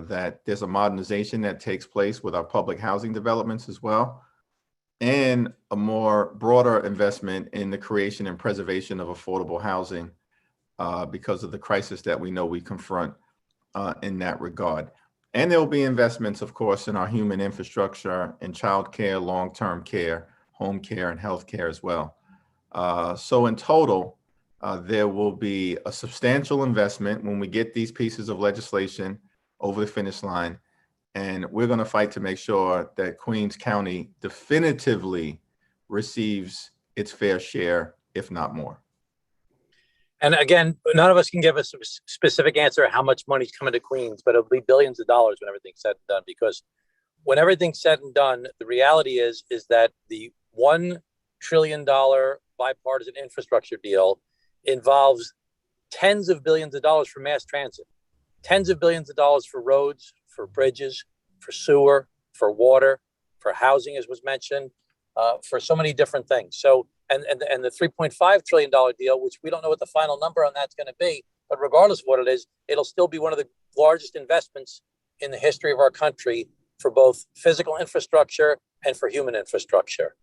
that there's a modernization that takes place with our public housing developments as well, and a more broader investment in the creation and preservation of affordable housing because of the crisis that we know we confront in that regard. And there will be investments, of course, in our human infrastructure, in childcare, long-term care, home care, and healthcare as well. So in total, there will be a substantial investment when we get these pieces of legislation over the finish line. And we're going to fight to make sure that Queens County definitively receives its fair share, if not more. And again, none of us can give us a specific answer how much money's coming to Queens, but it'll be billions of dollars when everything's said and done. Because when everything's said and done, the reality is that the $1 trillion bipartisan infrastructure deal involves tens of billions of dollars for mass transit, tens of billions of dollars for roads, for bridges, for sewer, for water, for housing, as was mentioned, for so many different things. So, and the $3.5 trillion deal, which we don't know what the final number on that's going to be, but regardless of what it is, it'll still be one of the largest investments in the history of our country for both physical infrastructure and for human infrastructure.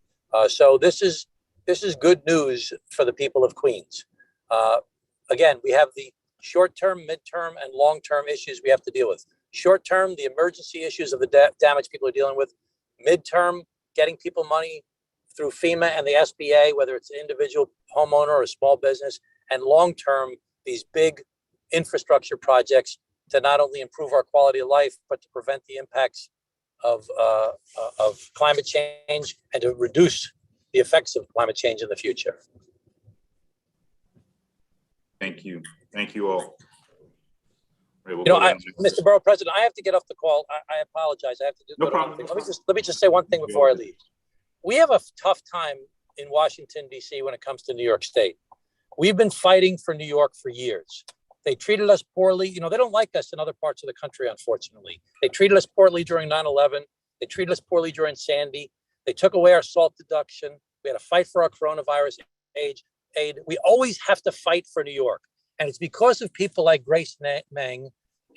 So this is good news for the people of Queens. Again, we have the short-term, midterm, and long-term issues we have to deal with. Short-term, the emergency issues of the damage people are dealing with. Midterm, getting people money through FEMA and the SBA, whether it's an individual homeowner or a small business. And long-term, these big infrastructure projects to not only improve our quality of life, but to prevent the impacts of climate change and to reduce the effects of climate change in the future. Thank you. Thank you all. Right, we'll Mr. Borough President, I have to get off the call. I apologize. I have to do no problem. Let me just say one thing before I leave. We have a tough time in Washington, D.C. when it comes to New York State. We've been fighting for New York for years. They treated us poorly. You know, they don't like us in other parts of the country, unfortunately. They treated us poorly during 9/11. They treated us poorly during Sandy. They took away our SALT deduction. We had to fight for our coronavirus aid. We always have to fight for New York. And it's because of people like Grace Meng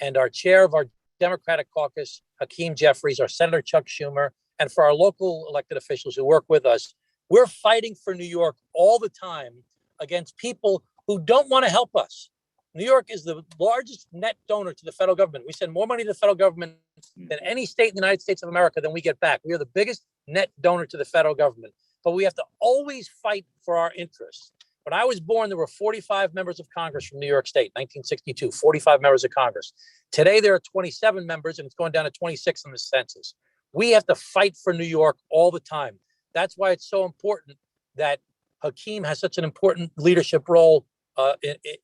and our chair of our Democratic caucus, Hakeem Jeffries, our Senator Chuck Schumer, and for our local elected officials who work with us. We're fighting for New York all the time against people who don't want to help us. New York is the largest net donor to the federal government. We send more money to the federal government than any state in the United States of America than we get back. We are the biggest net donor to the federal government. But we have to always fight for our interests. When I was born, there were 45 members of Congress from New York State, 1962, 45 members of Congress. Today, there are 27 members, and it's going down to 26 in the census. We have to fight for New York all the time. That's why it's so important that Hakeem has such an important leadership role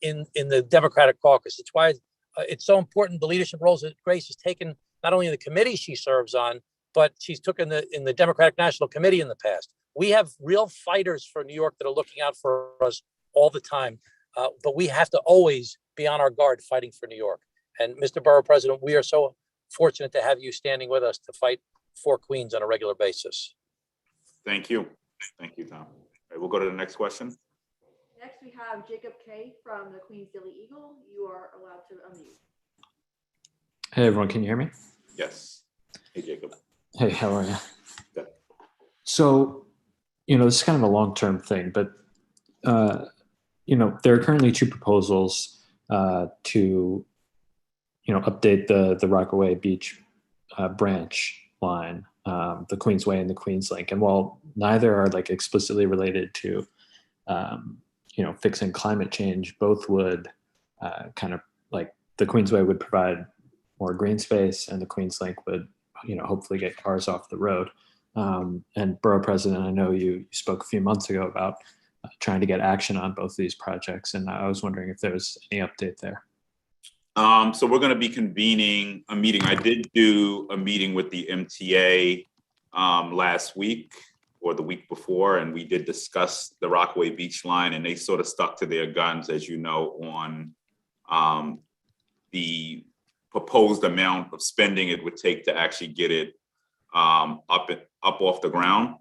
in the Democratic caucus. It's why it's so important, the leadership roles that Grace has taken, not only in the committee she serves on, but she's taken in the Democratic National Committee in the past. We have real fighters for New York that are looking out for us all the time. But we have to always be on our guard fighting for New York. And Mr. Borough President, we are so fortunate to have you standing with us to fight for Queens on a regular basis. Thank you. Thank you, Tom. All right, we'll go to the next question. Next, we have Jacob Kay from the Queens Daily Eagle. You are allowed to unmute. Hey, everyone. Can you hear me? Yes. Hey, Jacob. Hey, how are you? Good. So, this is kind of a long-term thing, but, there are currently two proposals to, update the Rockaway Beach branch line, the Queensway and the Queenslink. And while neither are like explicitly related to, fixing climate change, both would kind of like the Queensway would provide more green space, and the Queenslink would, hopefully get cars off the road. And Borough President, I know you spoke a few months ago about trying to get action on both of these projects, and I was wondering if there was any update there. So we're going to be convening a meeting. I did do a meeting with the MTA last week or the week before, and we did discuss the Rockaway Beach line, and they sort of stuck to their guns, as you know, on the proposed amount of spending it would take to actually get it up off the ground.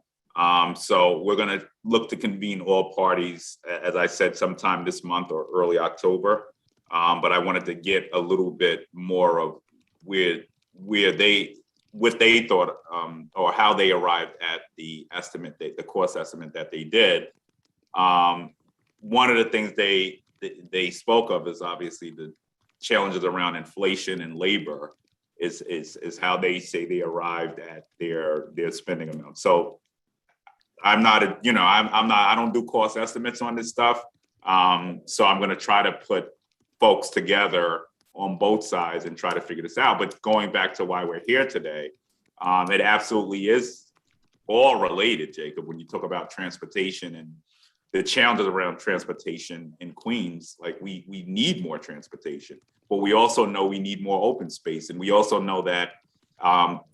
So we're going to look to convene all parties, as I said, sometime this month or early October. But I wanted to get a little bit more of what they thought, or how they arrived at the estimate, the cost estimate that they did. One of the things they spoke of is obviously the challenges around inflation and labor is how they say they arrived at their spending amount. So I don't do cost estimates on this stuff. So I'm going to try to put folks together on both sides and try to figure this out. But going back to why we're here today, it absolutely is all related, Jacob, when you talk about transportation and the challenges around transportation in Queens. Like we need more transportation, but we also know we need more open space. And we also know that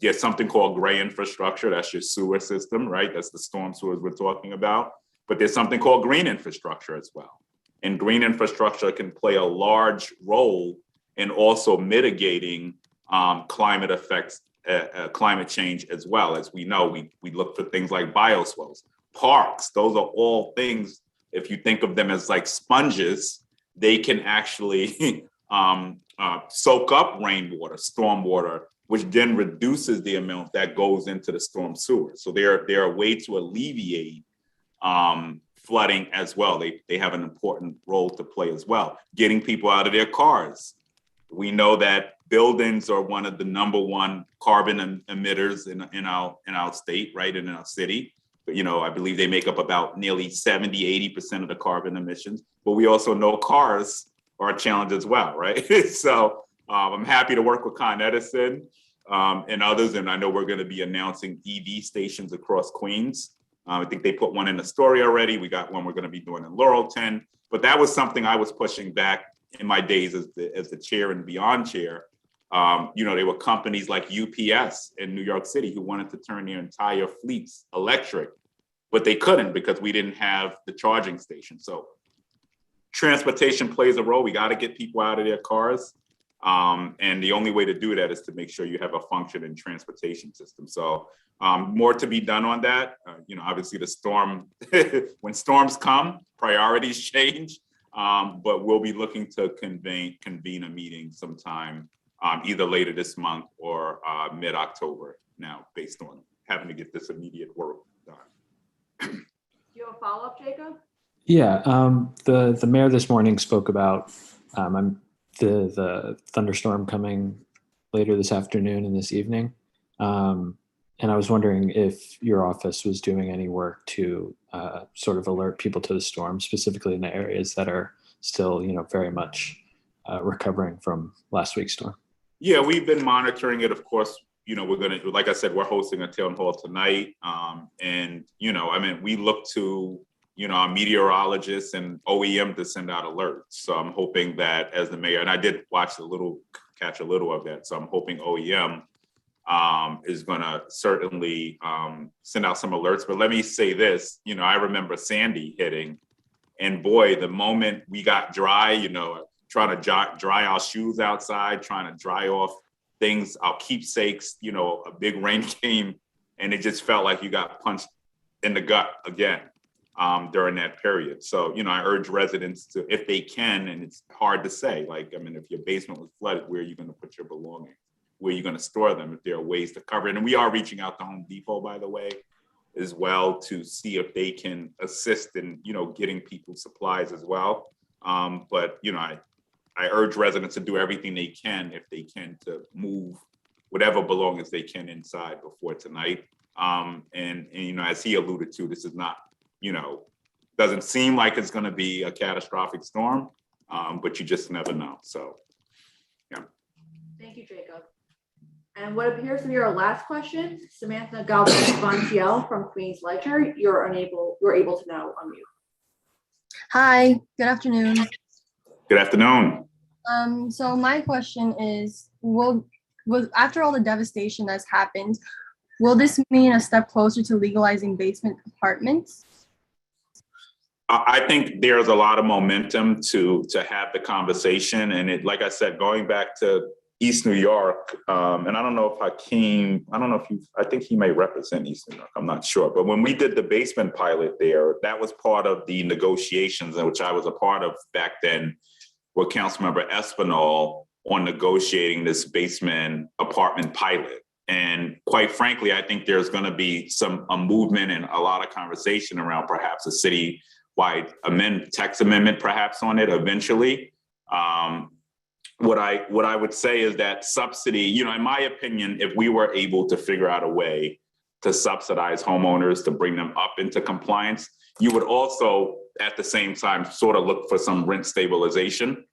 there's something called gray infrastructure. That's your sewer system, right? That's the storm sewers we're talking about. But there's something called green infrastructure as well. And green infrastructure can play a large role in also mitigating climate effects, climate change as well. As we know, we look for things like bioswales, parks. Those are all things, if you think of them as like sponges, they can actually soak up rainwater, stormwater, which then reduces the amount that goes into the storm sewer. So they're a way to alleviate flooding as well. They have an important role to play as well. Getting people out of their cars. We know that buildings are one of the number one carbon emitters in our state, right, in our city. But, I believe they make up about nearly 70-80% of the carbon emissions. But we also know cars are a challenge as well, right? So I'm happy to work with Con Edison and others. And I know we're going to be announcing EV stations across Queens. I think they put one in the story already. We got one we're going to be doing in Laurelton. But that was something I was pushing back in my days as the chair and beyond chair. There were companies like UPS in New York City who wanted to turn their entire fleets electric, but they couldn't because we didn't have the charging station. So transportation plays a role. We got to get people out of their cars. And the only way to do that is to make sure you have a functioning transportation system. So more to be done on that. Obviously the storm, when storms come, priorities change. But we'll be looking to convene a meeting sometime either later this month or mid-October now, based on having to get this immediate work done. Do you have a follow-up, Jacob? Yeah, the mayor this morning spoke about the thunderstorm coming later this afternoon and this evening. And I was wondering if your office was doing any work to sort of alert people to the storm, specifically in the areas that are still, very much recovering from last week's storm. Yeah, we've been monitoring it. Of course, we're going to, like I said, we're hosting a town hall tonight. And, we look to, our meteorologists and OEM to send out alerts. So I'm hoping that as the mayor, and I did catch a little of that. So I'm hoping OEM is going to certainly send out some alerts. But let me say this, I remember Sandy hitting, and boy, the moment we got dry, trying to dry our shoes outside, trying to dry off things, our keepsakes, a big rain came, and it just felt like you got punched in the gut again during that period. So, I urge residents to, if they can, and it's hard to say, if your basement was flooded, where are you going to put your belongings? Where you're going to store them, if there are ways to cover it. And we are reaching out to Home Depot, by the way, as well, to see if they can assist in, getting people supplies as well. But, I urge residents to do everything they can, if they can, to move whatever belongings they can inside before tonight. And you know, as he alluded to, this is not, you know, doesn't seem like it's going to be a catastrophic storm, but you just never know. So, yeah. Thank you, Jacob. And what appears to be our last question, Samantha Galvin-Montiel from Queens Ledger, you're able to now unmute. Hi, good afternoon. Good afternoon. So my question is, after all the devastation that's happened, will this mean a step closer to legalizing basement apartments? I think there's a lot of momentum to have the conversation, and it, like I said, going back to East New York, and I don't know if Hakeem, I think he may represent East New York, I'm not sure. But when we did the basement pilot there, that was part of the negotiations in which I was a part of back then with Councilmember Espinal on negotiating this basement apartment pilot. And quite frankly, I think there's going to be a movement and a lot of conversation around perhaps a city-wide text amendment perhaps on it eventually. What I would say is that subsidy, you know, in my opinion, if we were able to figure out a way to subsidize homeowners to bring them up into compliance, you would also at the same time sort of look for some rent stabilization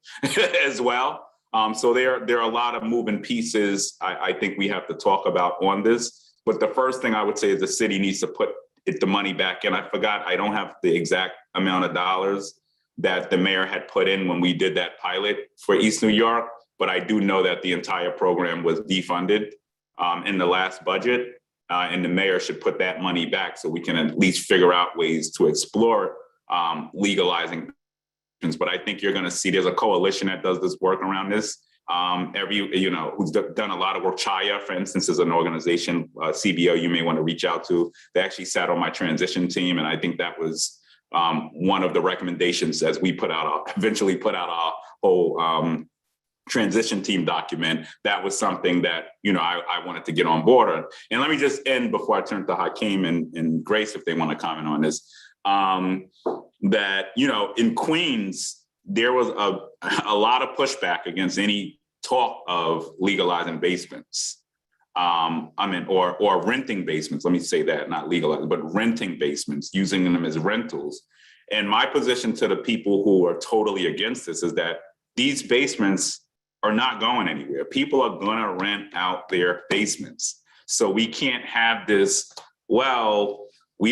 as well. So there are a lot of moving pieces I think we have to talk about on this. But the first thing I would say is the city needs to put the money back in. I forgot, I don't have the exact amount of dollars that the mayor had put in when we did that pilot for East New York, but I do know that the entire program was defunded in the last budget, and the mayor should put that money back so we can at least figure out ways to explore legalizing. But I think you're going to see there's a coalition that does this work around this. Who's done a lot of work. Chaya, for instance, is an organization, CBO, you may want to reach out to. They actually sat on my transition team, and I think that was one of the recommendations as we eventually put out our whole transition team document. That was something that, you know, I wanted to get on board on. And let me just end before I turn to Hakeem and Grace, if they want to comment on this, that, you know, in Queens, there was a lot of pushback against any talk of legalizing basements. Or renting basements, let me say that, not legalizing, but renting basements, using them as rentals. And my position to the people who are totally against this is that these basements are not going anywhere. People are gonna rent out their basements. So we can't have this, well, we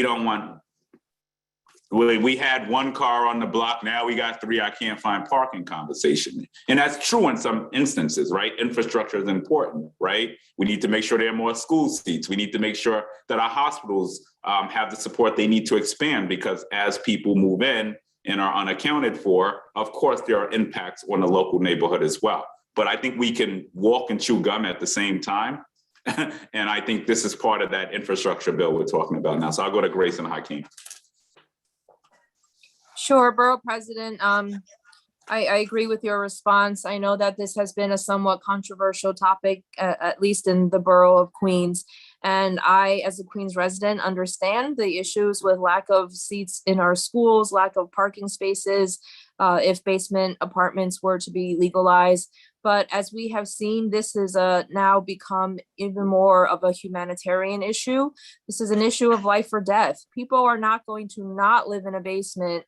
had one car on the block, now we got 3, I can't find parking conversation. And that's true in some instances, right? Infrastructure is important, right? We need to make sure there are more school seats. We need to make sure that our hospitals have the support they need to expand, because as people move in and are unaccounted for, of course, there are impacts on the local neighborhood as well. But I think we can walk and chew gum at the same time. And I think this is part of that infrastructure bill we're talking about now. So I'll go to Grace and Hakeem. Sure, Borough President. I agree with your response. I know that this has been a somewhat controversial topic, at least in the borough of Queens. And I, as a Queens resident, understand the issues with lack of seats in our schools, lack of parking spaces, if basement apartments were to be legalized. But as we have seen, this is now become even more of a humanitarian issue. This is an issue of life or death. People are not going to not live in a basement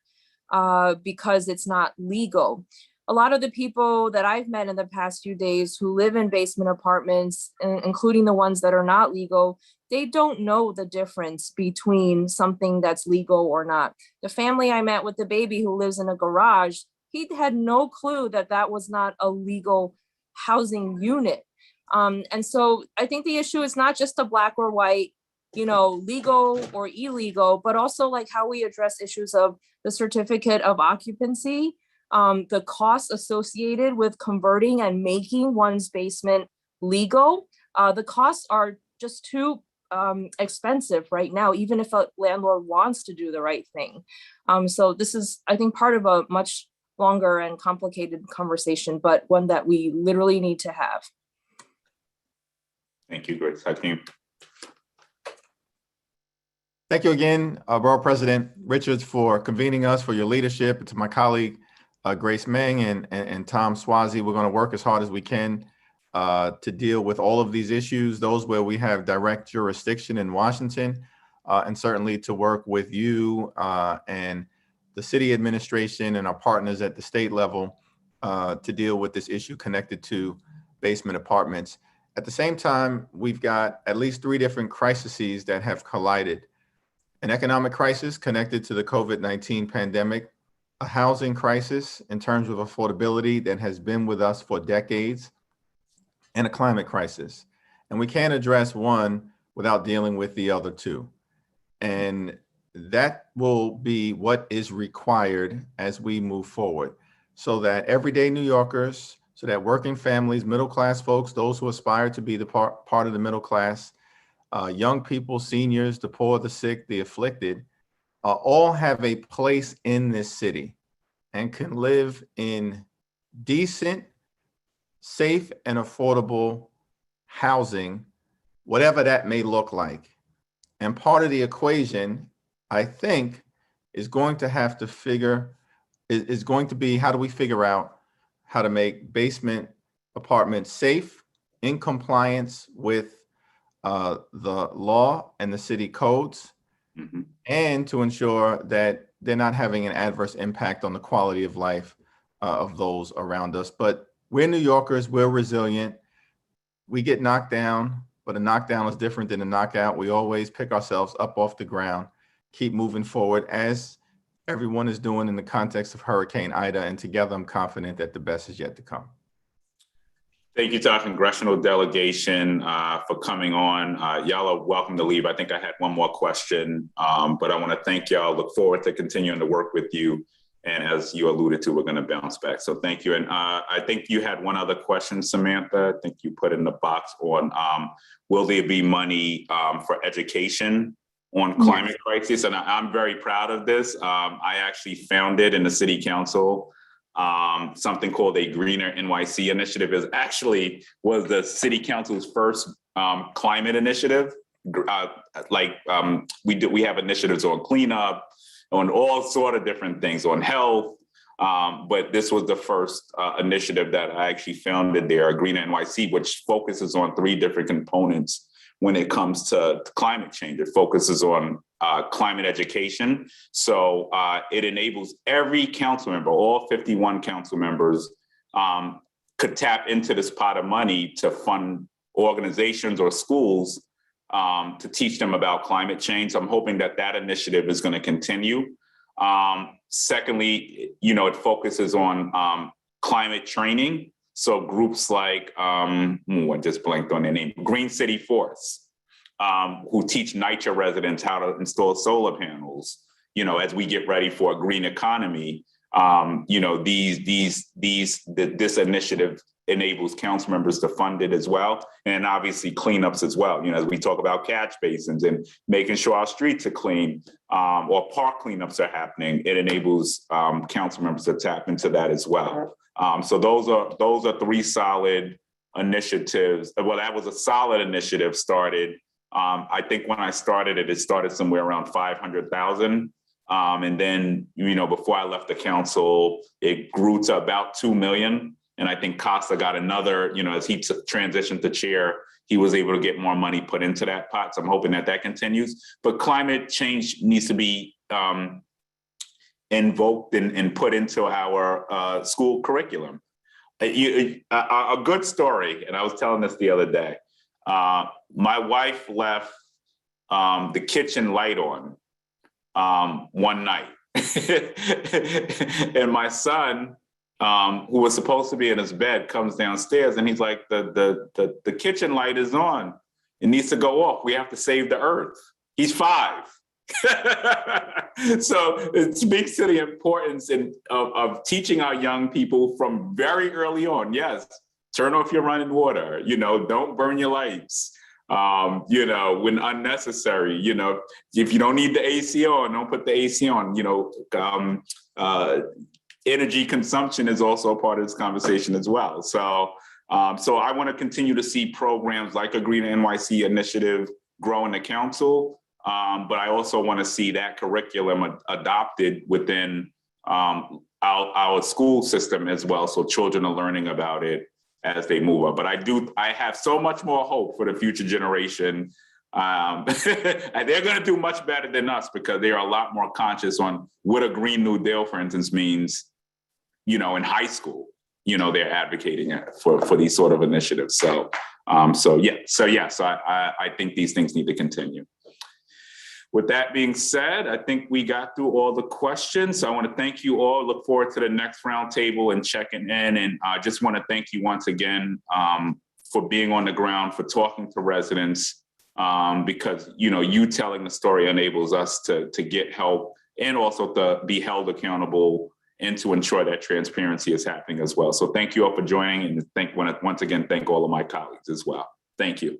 because it's not legal. A lot of the people that I've met in the past few days who live in basement apartments, including the ones that are not legal, they don't know the difference between something that's legal or not. The family I met with the baby who lives in a garage, he had no clue that that was not a legal housing unit. And so I think the issue is not just a black or white, you know, legal or illegal, but also like how we address issues of the certificate of occupancy, the costs associated with converting and making one's basement legal. The costs are just too expensive right now, even if a landlord wants to do the right thing. So this is, I think, part of a much longer and complicated conversation, but one that we literally need to have. Thank you, Grace. Hakeem. Thank you again, Borough President Richards, for convening us, for your leadership, and to my colleague, Grace Meng and Tom Swazi. We're going to work as hard as we can to deal with all of these issues, those where we have direct jurisdiction in Washington, and certainly to work with you and the city administration and our partners at the state level to deal with this issue connected to basement apartments. At the same time, we've got at least 3 different crises that have collided. An economic crisis connected to the COVID-19 pandemic, a housing crisis in terms of affordability that has been with us for decades, and a climate crisis. And we can't address one without dealing with the other 2. And that will be what is required as we move forward, so that everyday New Yorkers, so that working families, middle-class folks, those who aspire to be the part of the middle class, young people, seniors, the poor, the sick, the afflicted, all have a place in this city and can live in decent, safe, and affordable housing, whatever that may look like. And part of the equation, I think, is going to have to is going to be, how do we figure out how to make basement apartments safe, in compliance with the law and the city codes, and to ensure that they're not having an adverse impact on the quality of life of those around us. But we're New Yorkers, we're resilient. We get knocked down, but a knockdown is different than a knockout. We always pick ourselves up off the ground, keep moving forward, as everyone is doing in the context of Hurricane Ida. And together, I'm confident that the best is yet to come. Thank you to our congressional delegation for coming on. Y'all are welcome to leave. I think I had one more question, but I want to thank y'all. Look forward to continuing to work with you. And as you alluded to, we're going to bounce back. So thank you. And I think you had one other question, Samantha. I think you put in the box on, will there be money for education on climate crisis? And I'm very proud of this. I actually founded in the city council something called a Greener NYC initiative. Was the city council's first climate initiative. We have initiatives on cleanup, on all sort of different things, on health. But this was the first initiative that I actually founded there, Greener NYC, which focuses on 3 different components when it comes to climate change. It focuses on climate education. So it enables every council member, all 51 council members, could tap into this pot of money to fund organizations or schools to teach them about climate change. I'm hoping that that initiative is going to continue. Secondly, it focuses on climate training. So groups like, I just blanked on their name, Green City Force, who teach NYCHA residents how to install solar panels, as we get ready for a green economy. This initiative enables council members to fund it as well. And obviously cleanups as well. As we talk about catch basins and making sure our streets are clean, or park cleanups are happening, it enables council members to tap into that as well. So those are 3 solid initiatives. Well, that was a solid initiative started. I think when I started it started somewhere around 500,000. And then, before I left the council, it grew to about 2 million. And I think Costa got another, as he transitioned to chair, he was able to get more money put into that pot. So I'm hoping that continues. But climate change needs to be invoked and put into our school curriculum. A good story, and I was telling this the other day. My wife left the kitchen light on one night. And my son, who was supposed to be in his bed, comes downstairs and he's like, the kitchen light is on. It needs to go off. We have to save the earth. He's 5. So it speaks to the importance of teaching our young people from very early on. Yes, turn off your running water, don't burn your lights. When unnecessary, if you don't need the AC on, don't put the AC on. Energy consumption is also a part of this conversation as well. So I want to continue to see programs like a Green NYC initiative grow in the council, but I also want to see that curriculum adopted within our school system as well, so children are learning about it as they move up. But I have so much more hope for the future generation. And they're going to do much better than us because they are a lot more conscious on what a Green New Deal, for instance, means, in high school. They're advocating for these sort of initiatives. So I think these things need to continue. With that being said, I think we got through all the questions. So I want to thank you all. Look forward to the next roundtable and checking in. And I just want to thank you once again for being on the ground, for talking to residents, because you telling the story enables us to get help and also to be held accountable and to ensure that transparency is happening as well. So thank you all for joining, and once again thank all of my colleagues as well. Thank you.